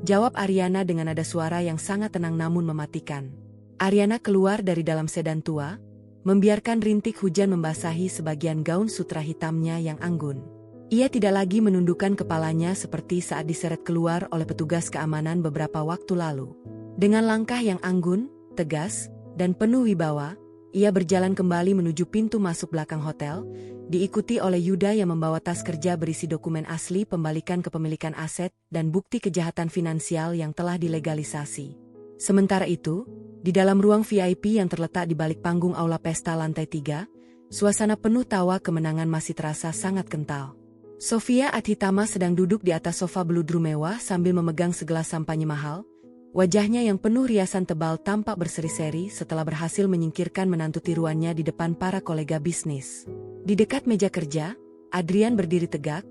jawab Ariana dengan nada suara yang sangat tenang namun mematikan. Ariana keluar dari dalam sedan tua, membiarkan rintik hujan membasahi sebagian gaun sutra hitamnya yang anggun. Ia tidak lagi menundukkan kepalanya seperti saat diseret keluar oleh petugas keamanan beberapa waktu lalu. Dengan langkah yang anggun, tegas, dan penuh wibawa, ia berjalan kembali menuju pintu masuk belakang hotel, diikuti oleh Yuda yang membawa tas kerja berisi dokumen asli pembalikan kepemilikan aset dan bukti kejahatan finansial yang telah dilegalisasi. Sementara itu, di dalam ruang VIP yang terletak di balik panggung aula pesta lantai 3, Suasana penuh tawa kemenangan masih terasa sangat kental. Sofia Adhitama sedang duduk di atas sofa beludru mewah sambil memegang segelas sampanye mahal. Wajahnya yang penuh riasan tebal tampak berseri-seri setelah berhasil menyingkirkan menantu tiruannya di depan para kolega bisnis. Di dekat meja kerja, Adrian berdiri tegak,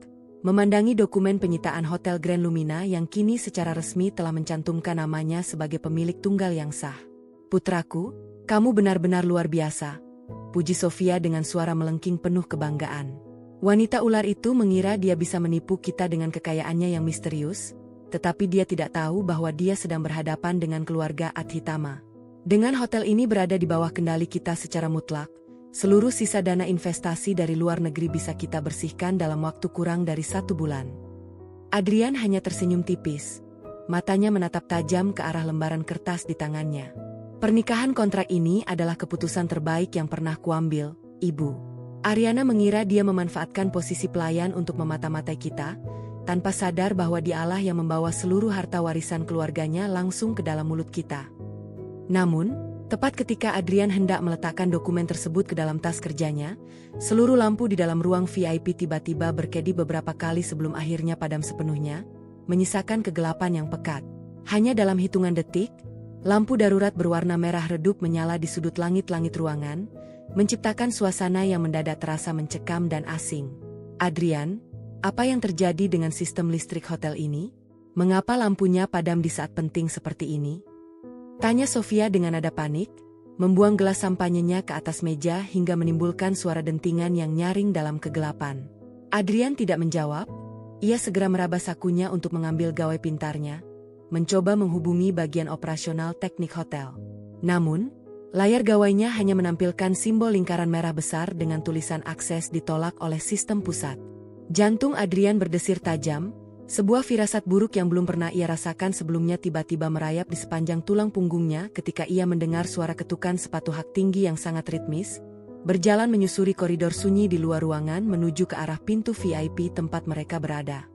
memandangi dokumen penyitaan Hotel Grand Lumina yang kini secara resmi telah mencantumkan namanya sebagai pemilik tunggal yang sah. "Putraku, kamu benar-benar luar biasa," puji Sofia dengan suara melengking penuh kebanggaan. Wanita ular itu mengira dia bisa menipu kita dengan kekayaannya yang misterius, tetapi dia tidak tahu bahwa dia sedang berhadapan dengan keluarga Adhitama. Dengan hotel ini berada di bawah kendali kita secara mutlak, seluruh sisa dana investasi dari luar negeri bisa kita bersihkan dalam waktu kurang dari 1 bulan. Adrian hanya tersenyum tipis. Matanya menatap tajam ke arah lembaran kertas di tangannya. "Pernikahan kontrak ini adalah keputusan terbaik yang pernah kuambil, Ibu." Ariana mengira dia memanfaatkan posisi pelayan untuk memata-matai kita, tanpa sadar bahwa dialah yang membawa seluruh harta warisan keluarganya langsung ke dalam mulut kita. Namun, tepat ketika Adrian hendak meletakkan dokumen tersebut ke dalam tas kerjanya, seluruh lampu di dalam ruang VIP tiba-tiba berkedip beberapa kali sebelum akhirnya padam sepenuhnya, menyisakan kegelapan yang pekat. Hanya dalam hitungan detik, lampu darurat berwarna merah redup menyala di sudut langit-langit ruangan, menciptakan suasana yang mendadak terasa mencekam dan asing. "Adrian, apa yang terjadi dengan sistem listrik hotel ini? Mengapa lampunya padam di saat penting seperti ini?" tanya Sofia dengan nada panik, membuang gelas sampanyenya ke atas meja hingga menimbulkan suara dentingan yang nyaring dalam kegelapan. Adrian tidak menjawab, ia segera meraba sakunya untuk mengambil gawai pintarnya, mencoba menghubungi bagian operasional teknik hotel. Namun, layar gawainya hanya menampilkan simbol lingkaran merah besar dengan tulisan akses ditolak oleh sistem pusat. Jantung Adrian berdesir tajam, sebuah firasat buruk yang belum pernah ia rasakan sebelumnya tiba-tiba merayap di sepanjang tulang punggungnya ketika ia mendengar suara ketukan sepatu hak tinggi yang sangat ritmis, berjalan menyusuri koridor sunyi di luar ruangan menuju ke arah pintu VIP tempat mereka berada.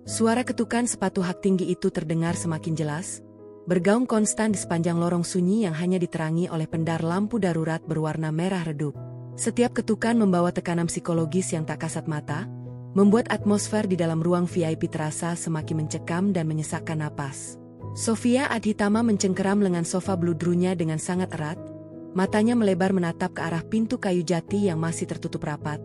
Suara ketukan sepatu hak tinggi itu terdengar semakin jelas, bergaung konstan di sepanjang lorong sunyi yang hanya diterangi oleh pendar lampu darurat berwarna merah redup. Setiap ketukan membawa tekanan psikologis yang tak kasat mata, membuat atmosfer di dalam ruang VIP terasa semakin mencekam dan menyesakkan napas. Sofia Adhitama mencengkeram lengan sofa beludrunya dengan sangat erat, matanya melebar menatap ke arah pintu kayu jati yang masih tertutup rapat,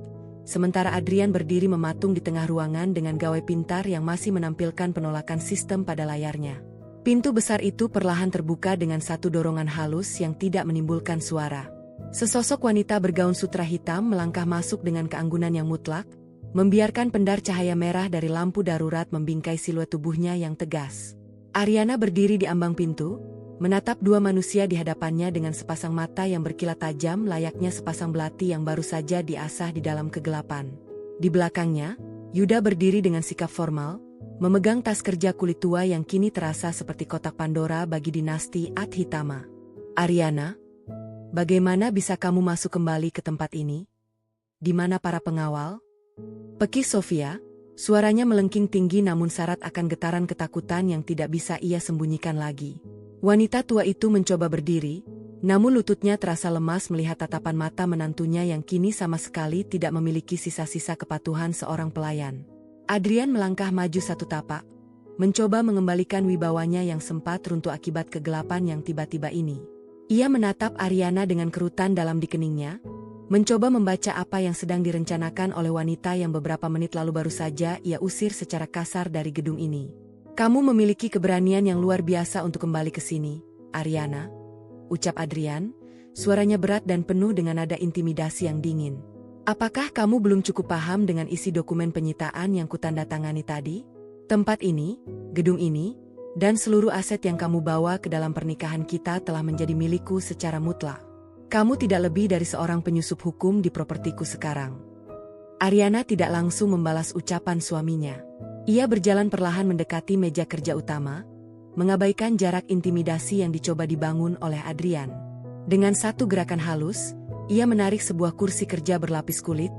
sementara Adrian berdiri mematung di tengah ruangan dengan gawai pintar yang masih menampilkan penolakan sistem pada layarnya. Pintu besar itu perlahan terbuka dengan satu dorongan halus yang tidak menimbulkan suara. Sesosok wanita bergaun sutra hitam melangkah masuk dengan keanggunan yang mutlak, membiarkan pendar cahaya merah dari lampu darurat membingkai siluet tubuhnya yang tegas. Ariana berdiri di ambang pintu, menatap dua manusia di hadapannya dengan sepasang mata yang berkilat tajam layaknya sepasang belati yang baru saja diasah di dalam kegelapan. Di belakangnya, Yuda berdiri dengan sikap formal, memegang tas kerja kulit tua yang kini terasa seperti kotak Pandora bagi dinasti Adhitama. "Ariana, bagaimana bisa kamu masuk kembali ke tempat ini? Di mana para pengawal?" Pekih Sofia, suaranya melengking tinggi namun syarat akan getaran ketakutan yang tidak bisa ia sembunyikan lagi. Wanita tua itu mencoba berdiri, namun lututnya terasa lemas melihat tatapan mata menantunya yang kini sama sekali tidak memiliki sisa-sisa kepatuhan seorang pelayan. Adrian melangkah maju satu tapak, mencoba mengembalikan wibawanya yang sempat runtuh akibat kegelapan yang tiba-tiba ini. Ia menatap Ariana dengan kerutan dalam di keningnya, mencoba membaca apa yang sedang direncanakan oleh wanita yang beberapa menit lalu baru saja ia usir secara kasar dari gedung ini. "Kamu memiliki keberanian yang luar biasa untuk kembali ke sini, Ariana," ucap Adrian, suaranya berat dan penuh dengan nada intimidasi yang dingin. "Apakah kamu belum cukup paham dengan isi dokumen penyitaan yang kutandatangani tadi? Tempat ini, gedung ini, dan seluruh aset yang kamu bawa ke dalam pernikahan kita telah menjadi milikku secara mutlak. Kamu tidak lebih dari seorang penyusup hukum di propertiku sekarang." Ariana tidak langsung membalas ucapan suaminya. Ia berjalan perlahan mendekati meja kerja utama, mengabaikan jarak intimidasi yang dicoba dibangun oleh Adrian. Dengan satu gerakan halus, ia menarik sebuah kursi kerja berlapis kulit,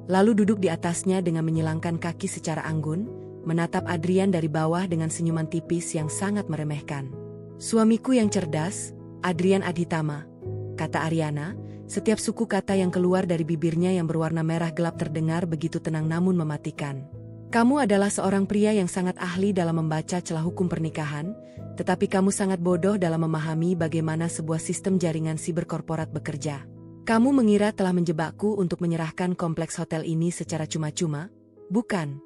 lalu duduk di atasnya dengan menyilangkan kaki secara anggun, menatap Adrian dari bawah dengan senyuman tipis yang sangat meremehkan. "Suamiku yang cerdas, Adrian Adhitama," kata Ariana, Setiap suku kata yang keluar dari bibirnya yang berwarna merah gelap terdengar begitu tenang namun mematikan. Kamu adalah seorang pria yang sangat ahli dalam membaca celah hukum pernikahan, tetapi kamu sangat bodoh dalam memahami bagaimana sebuah sistem jaringan siberkorporat bekerja. Kamu mengira telah menjebakku untuk menyerahkan kompleks hotel ini secara cuma-cuma? Bukan.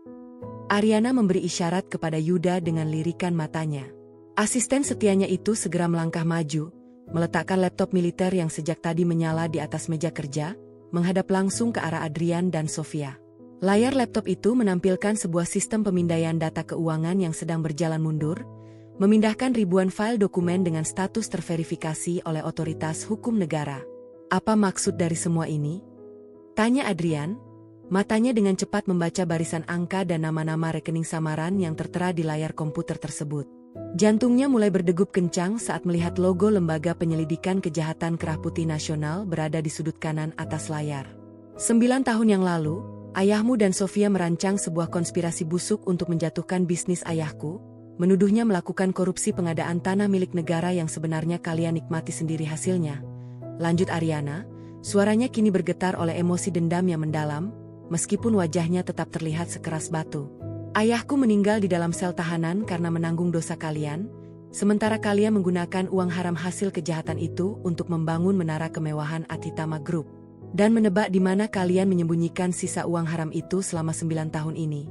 Ariana memberi isyarat kepada Yuda dengan lirikan matanya. Asisten setianya itu segera melangkah maju, meletakkan laptop militer yang sejak tadi menyala di atas meja kerja, menghadap langsung ke arah Adrian dan Sofia. Layar laptop itu menampilkan sebuah sistem pemindaian data keuangan yang sedang berjalan mundur, memindahkan ribuan file dokumen dengan status terverifikasi oleh otoritas hukum negara. Apa maksud dari semua ini? Tanya Adrian, matanya dengan cepat membaca barisan angka dan nama-nama rekening samaran yang tertera di layar komputer tersebut. Jantungnya mulai berdegup kencang saat melihat logo Lembaga Penyelidikan Kejahatan Kerah Putih Nasional berada di sudut kanan atas layar. 9 tahun yang lalu, ayahmu dan Sofia merancang sebuah konspirasi busuk untuk menjatuhkan bisnis ayahku, menuduhnya melakukan korupsi pengadaan tanah milik negara yang sebenarnya kalian nikmati sendiri hasilnya. Lanjut Ariana, suaranya kini bergetar oleh emosi dendam yang mendalam, meskipun wajahnya tetap terlihat sekeras batu. Ayahku meninggal di dalam sel tahanan karena menanggung dosa kalian, sementara kalian menggunakan uang haram hasil kejahatan itu untuk membangun menara kemewahan Adhitama Group, dan menebak di mana kalian menyembunyikan sisa uang haram itu selama 9 tahun ini.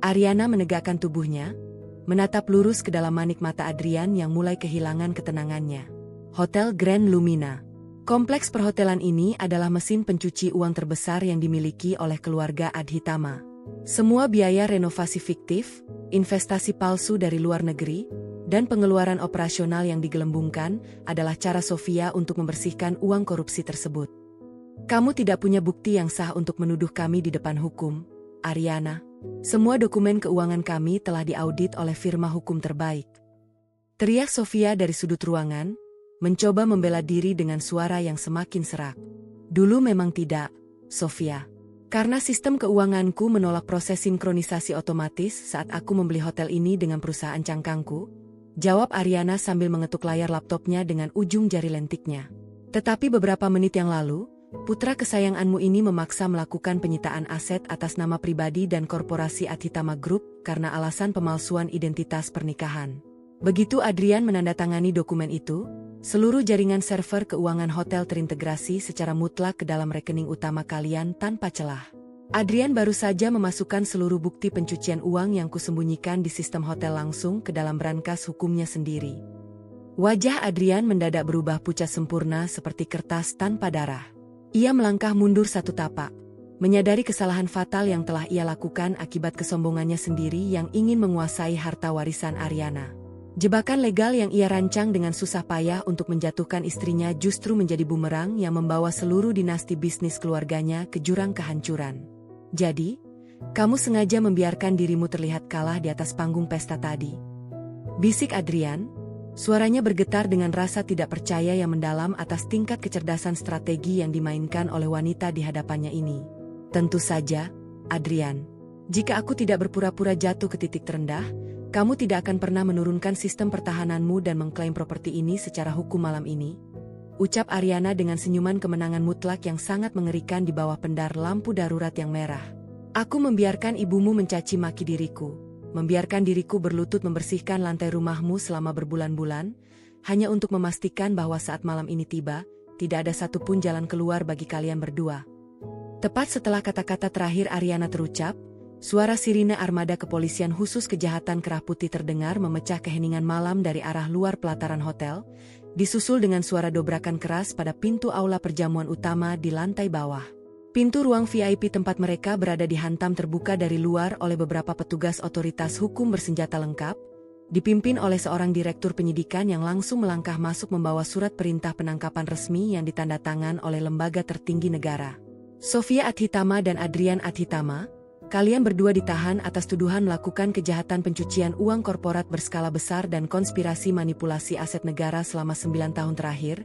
Ariana menegakkan tubuhnya, menatap lurus ke dalam manik mata Adrian yang mulai kehilangan ketenangannya. Hotel Grand Lumina. Kompleks perhotelan ini adalah mesin pencuci uang terbesar yang dimiliki oleh keluarga Adhitama. Semua biaya renovasi fiktif, investasi palsu dari luar negeri, dan pengeluaran operasional yang digelembungkan adalah cara Sofia untuk membersihkan uang korupsi tersebut. Kamu tidak punya bukti yang sah untuk menuduh kami di depan hukum, Ariana. Semua dokumen keuangan kami telah diaudit oleh firma hukum terbaik. Teriak Sofia dari sudut ruangan, mencoba membela diri dengan suara yang semakin serak. Dulu memang tidak, Sofia. Karena sistem keuanganku menolak proses sinkronisasi otomatis saat aku membeli hotel ini dengan perusahaan cangkangku, jawab Ariana sambil mengetuk layar laptopnya dengan ujung jari lentiknya. Tetapi beberapa menit yang lalu, putra kesayanganmu ini memaksa melakukan penyitaan aset atas nama pribadi dan korporasi Adhitama Group karena alasan pemalsuan identitas pernikahan. Begitu Adrian menandatangani dokumen itu, seluruh jaringan server keuangan hotel terintegrasi secara mutlak ke dalam rekening utama kalian tanpa celah. Adrian baru saja memasukkan seluruh bukti pencucian uang yang kusembunyikan di sistem hotel langsung ke dalam brankas hukumnya sendiri. Wajah Adrian mendadak berubah pucat sempurna seperti kertas tanpa darah. Ia melangkah mundur satu tapak, menyadari kesalahan fatal yang telah ia lakukan akibat kesombongannya sendiri yang ingin menguasai harta warisan Ariana. Jebakan legal yang ia rancang dengan susah payah untuk menjatuhkan istrinya justru menjadi bumerang yang membawa seluruh dinasti bisnis keluarganya ke jurang kehancuran. Jadi, kamu sengaja membiarkan dirimu terlihat kalah di atas panggung pesta tadi. Bisik Adrian, suaranya bergetar dengan rasa tidak percaya yang mendalam atas tingkat kecerdasan strategi yang dimainkan oleh wanita di hadapannya ini. Tentu saja, Adrian. Jika aku tidak berpura-pura jatuh ke titik terendah, kamu tidak akan pernah menurunkan sistem pertahananmu dan mengklaim properti ini secara hukum malam ini. Ucap Ariana dengan senyuman kemenangan mutlak yang sangat mengerikan di bawah pendar lampu darurat yang merah. Aku membiarkan ibumu mencaci maki diriku, membiarkan diriku berlutut membersihkan lantai rumahmu selama berbulan-bulan, hanya untuk memastikan bahwa saat malam ini tiba, tidak ada satupun jalan keluar bagi kalian berdua. Tepat setelah kata-kata terakhir Ariana terucap, suara sirine armada kepolisian khusus kejahatan kerah putih terdengar memecah keheningan malam dari arah luar pelataran hotel, disusul dengan suara dobrakan keras pada pintu aula perjamuan utama di lantai bawah. Pintu ruang VIP tempat mereka berada dihantam terbuka dari luar oleh beberapa petugas otoritas hukum bersenjata lengkap, dipimpin oleh seorang direktur penyidikan yang langsung melangkah masuk membawa surat perintah penangkapan resmi yang ditandatangan oleh lembaga tertinggi negara. Sofia Adhitama dan Adrian Adhitama, kalian berdua ditahan atas tuduhan melakukan kejahatan pencucian uang korporat berskala besar dan konspirasi manipulasi aset negara selama 9 tahun terakhir,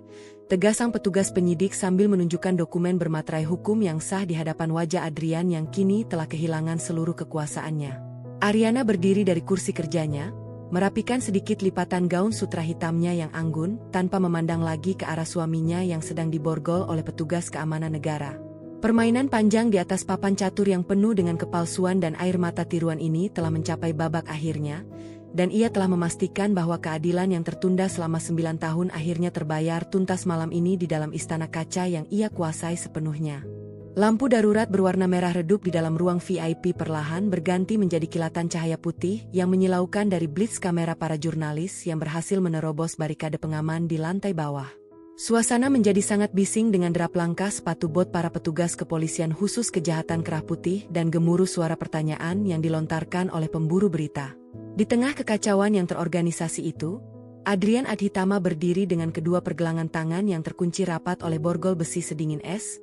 tegas sang petugas penyidik sambil menunjukkan dokumen bermaterai hukum yang sah di hadapan wajah Adrian yang kini telah kehilangan seluruh kekuasaannya. Ariana berdiri dari kursi kerjanya, merapikan sedikit lipatan gaun sutra hitamnya yang anggun, tanpa memandang lagi ke arah suaminya yang sedang diborgol oleh petugas keamanan negara. Permainan panjang di atas papan catur yang penuh dengan kepalsuan dan air mata tiruan ini telah mencapai babak akhirnya, dan ia telah memastikan bahwa keadilan yang tertunda selama 9 tahun akhirnya terbayar tuntas malam ini di dalam istana kaca yang ia kuasai sepenuhnya. Lampu darurat berwarna merah redup di dalam ruang VIP perlahan berganti menjadi kilatan cahaya putih yang menyilaukan dari blitz kamera para jurnalis yang berhasil menerobos barikade pengaman di lantai bawah. Suasana menjadi sangat bising dengan derap langkah sepatu bot para petugas kepolisian khusus kejahatan kerah putih dan gemuruh suara pertanyaan yang dilontarkan oleh pemburu berita. Di tengah kekacauan yang terorganisasi itu, Adrian Adhitama berdiri dengan kedua pergelangan tangan yang terkunci rapat oleh borgol besi sedingin es.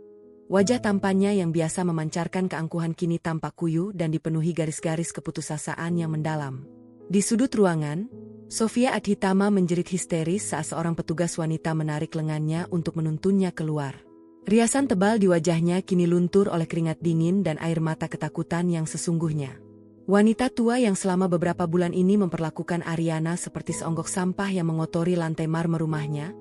Wajah tampannya yang biasa memancarkan keangkuhan kini tampak kuyu dan dipenuhi garis-garis keputusasaan yang mendalam. Di sudut ruangan, Sofia Adhitama menjerit histeris saat seorang petugas wanita menarik lengannya untuk menuntunnya keluar. Riasan tebal di wajahnya kini luntur oleh keringat dingin dan air mata ketakutan yang sesungguhnya. Wanita tua yang selama beberapa bulan ini memperlakukan Ariana seperti seonggok sampah yang mengotori lantai marmer rumahnya,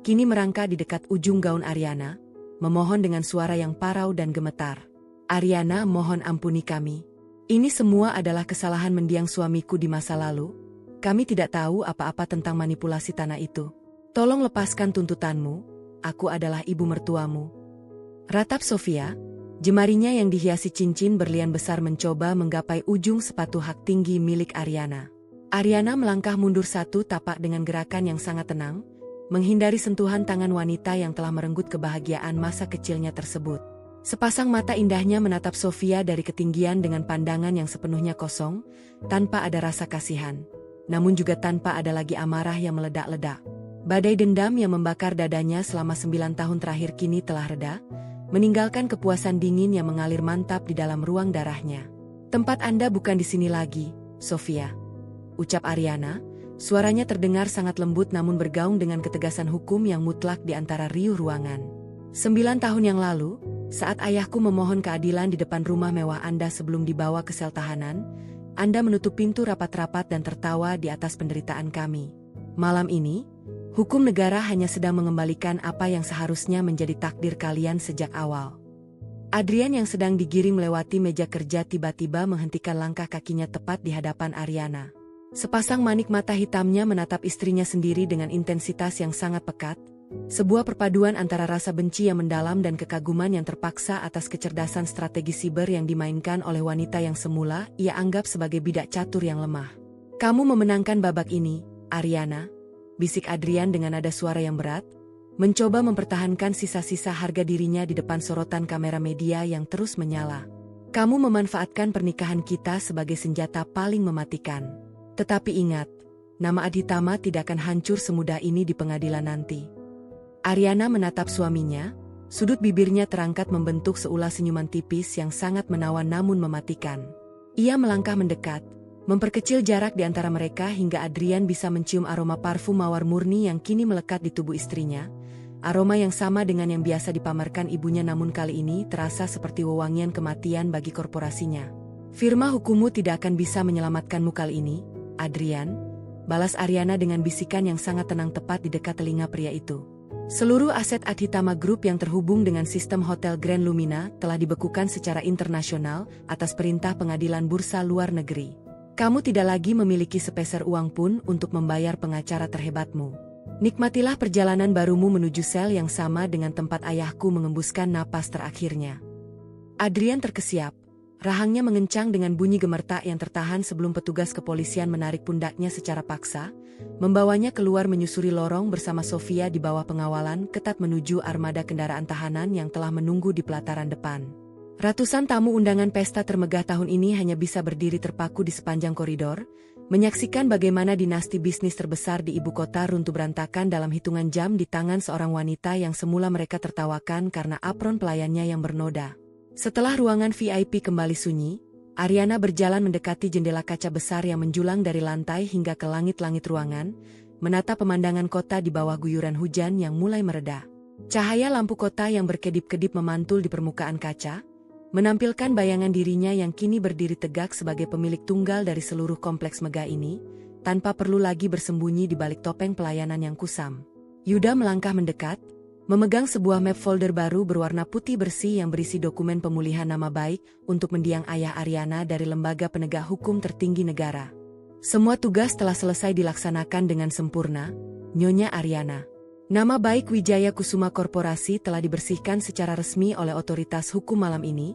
kini merangka di dekat ujung gaun Ariana, memohon dengan suara yang parau dan gemetar. "Ariana, mohon ampuni kami. Ini semua adalah kesalahan mendiang suamiku di masa lalu. Kami tidak tahu apa-apa tentang manipulasi tanah itu. Tolong lepaskan tuntutanmu, aku adalah ibu mertuamu." Ratap Sofia, jemarinya yang dihiasi cincin berlian besar mencoba menggapai ujung sepatu hak tinggi milik Ariana. Ariana melangkah mundur satu tapak dengan gerakan yang sangat tenang, menghindari sentuhan tangan wanita yang telah merenggut kebahagiaan masa kecilnya tersebut. Sepasang mata indahnya menatap Sofia dari ketinggian dengan pandangan yang sepenuhnya kosong, tanpa ada rasa kasihan. Namun juga tanpa ada lagi amarah yang meledak-ledak. Badai dendam yang membakar dadanya selama 9 tahun terakhir kini telah reda, meninggalkan kepuasan dingin yang mengalir mantap di dalam ruang darahnya. "Tempat Anda bukan di sini lagi, Sofia," ucap Ariana. Suaranya terdengar sangat lembut namun bergaung dengan ketegasan hukum yang mutlak di antara riuh ruangan. 9 tahun yang lalu, saat ayahku memohon keadilan di depan rumah mewah Anda sebelum dibawa ke sel tahanan, Anda menutup pintu rapat-rapat dan tertawa di atas penderitaan kami. Malam ini, hukum negara hanya sedang mengembalikan apa yang seharusnya menjadi takdir kalian sejak awal. Adrian yang sedang digiring melewati meja kerja tiba-tiba menghentikan langkah kakinya tepat di hadapan Ariana. Sepasang manik mata hitamnya menatap istrinya sendiri dengan intensitas yang sangat pekat, sebuah perpaduan antara rasa benci yang mendalam dan kekaguman yang terpaksa atas kecerdasan strategi siber yang dimainkan oleh wanita yang semula ia anggap sebagai bidak catur yang lemah. "Kamu memenangkan babak ini, Ariana," bisik Adrian dengan nada suara yang berat, mencoba mempertahankan sisa-sisa harga dirinya di depan sorotan kamera media yang terus menyala. "Kamu memanfaatkan pernikahan kita sebagai senjata paling mematikan. Tetapi ingat, nama Adhitama tidak akan hancur semudah ini di pengadilan nanti." Ariana menatap suaminya, sudut bibirnya terangkat membentuk seulas senyuman tipis yang sangat menawan namun mematikan. Ia melangkah mendekat, memperkecil jarak di antara mereka hingga Adrian bisa mencium aroma parfum mawar murni yang kini melekat di tubuh istrinya, aroma yang sama dengan yang biasa dipamerkan ibunya namun kali ini terasa seperti wewangian kematian bagi korporasinya. "Firma hukummu tidak akan bisa menyelamatkanmu kali ini, Adrian," balas Ariana dengan bisikan yang sangat tenang tepat di dekat telinga pria itu. "Seluruh aset Adhitama Group yang terhubung dengan sistem Hotel Grand Lumina telah dibekukan secara internasional atas perintah pengadilan bursa luar negeri. Kamu tidak lagi memiliki sepeser uang pun untuk membayar pengacara terhebatmu. Nikmatilah perjalanan barumu menuju sel yang sama dengan tempat ayahku mengembuskan napas terakhirnya." Adrian terkesiap. Rahangnya mengencang dengan bunyi gemertak yang tertahan sebelum petugas kepolisian menarik pundaknya secara paksa, membawanya keluar menyusuri lorong bersama Sofia di bawah pengawalan ketat menuju armada kendaraan tahanan yang telah menunggu di pelataran depan. Ratusan tamu undangan pesta termegah tahun ini hanya bisa berdiri terpaku di sepanjang koridor, menyaksikan bagaimana dinasti bisnis terbesar di ibu kota runtuh berantakan dalam hitungan jam di tangan seorang wanita yang semula mereka tertawakan karena apron pelayannya yang bernoda. Setelah ruangan VIP kembali sunyi, Ariana berjalan mendekati jendela kaca besar yang menjulang dari lantai hingga ke langit-langit ruangan, menatap pemandangan kota di bawah guyuran hujan yang mulai mereda. Cahaya lampu kota yang berkedip-kedip memantul di permukaan kaca, menampilkan bayangan dirinya yang kini berdiri tegak sebagai pemilik tunggal dari seluruh kompleks megah ini, tanpa perlu lagi bersembunyi di balik topeng pelayanan yang kusam. Yuda melangkah mendekat, memegang sebuah map folder baru berwarna putih bersih yang berisi dokumen pemulihan nama baik untuk mendiang ayah Ariana dari lembaga penegak hukum tertinggi negara. Semua tugas telah selesai dilaksanakan dengan sempurna, Nyonya Ariana. Nama baik Wijaya Kusuma Korporasi telah dibersihkan secara resmi oleh otoritas hukum malam ini,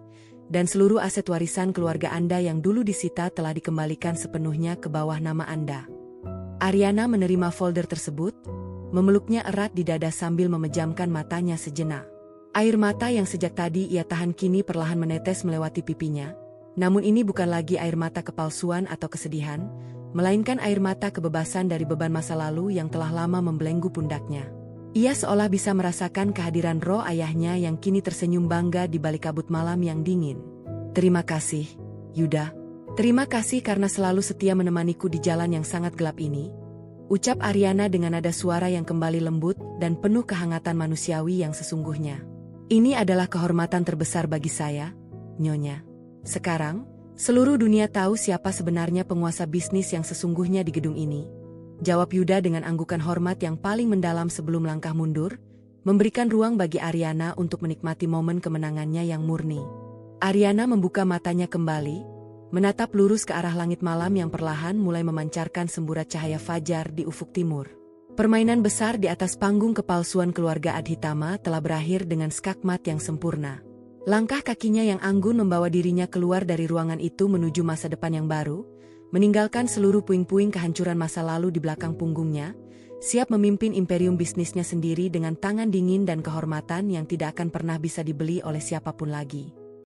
dan seluruh aset warisan keluarga Anda yang dulu disita telah dikembalikan sepenuhnya ke bawah nama Anda. Ariana menerima folder tersebut, memeluknya erat di dada sambil memejamkan matanya sejenak. Air mata yang sejak tadi ia tahan kini perlahan menetes melewati pipinya, namun ini bukan lagi air mata kepalsuan atau kesedihan, melainkan air mata kebebasan dari beban masa lalu yang telah lama membelenggu pundaknya. Ia seolah bisa merasakan kehadiran roh ayahnya yang kini tersenyum bangga di balik kabut malam yang dingin. Terima kasih, Yuda. Terima kasih karena selalu setia menemaniku di jalan yang sangat gelap ini. Ucap Ariana dengan nada suara yang kembali lembut dan penuh kehangatan manusiawi yang sesungguhnya. Ini adalah kehormatan terbesar bagi saya, Nyonya. Sekarang, seluruh dunia tahu siapa sebenarnya penguasa bisnis yang sesungguhnya di gedung ini. Jawab Yuda dengan anggukan hormat yang paling mendalam sebelum langkah mundur, memberikan ruang bagi Ariana untuk menikmati momen kemenangannya yang murni. Ariana membuka matanya kembali, menatap lurus ke arah langit malam yang perlahan mulai memancarkan semburat cahaya fajar di ufuk timur. Permainan besar di atas panggung kepalsuan keluarga Adhitama telah berakhir dengan skakmat yang sempurna. Langkah kakinya yang anggun membawa dirinya keluar dari ruangan itu menuju masa depan yang baru, meninggalkan seluruh puing-puing kehancuran masa lalu di belakang punggungnya, siap memimpin imperium bisnisnya sendiri dengan tangan dingin dan kehormatan yang tidak akan pernah bisa dibeli oleh siapapun lagi.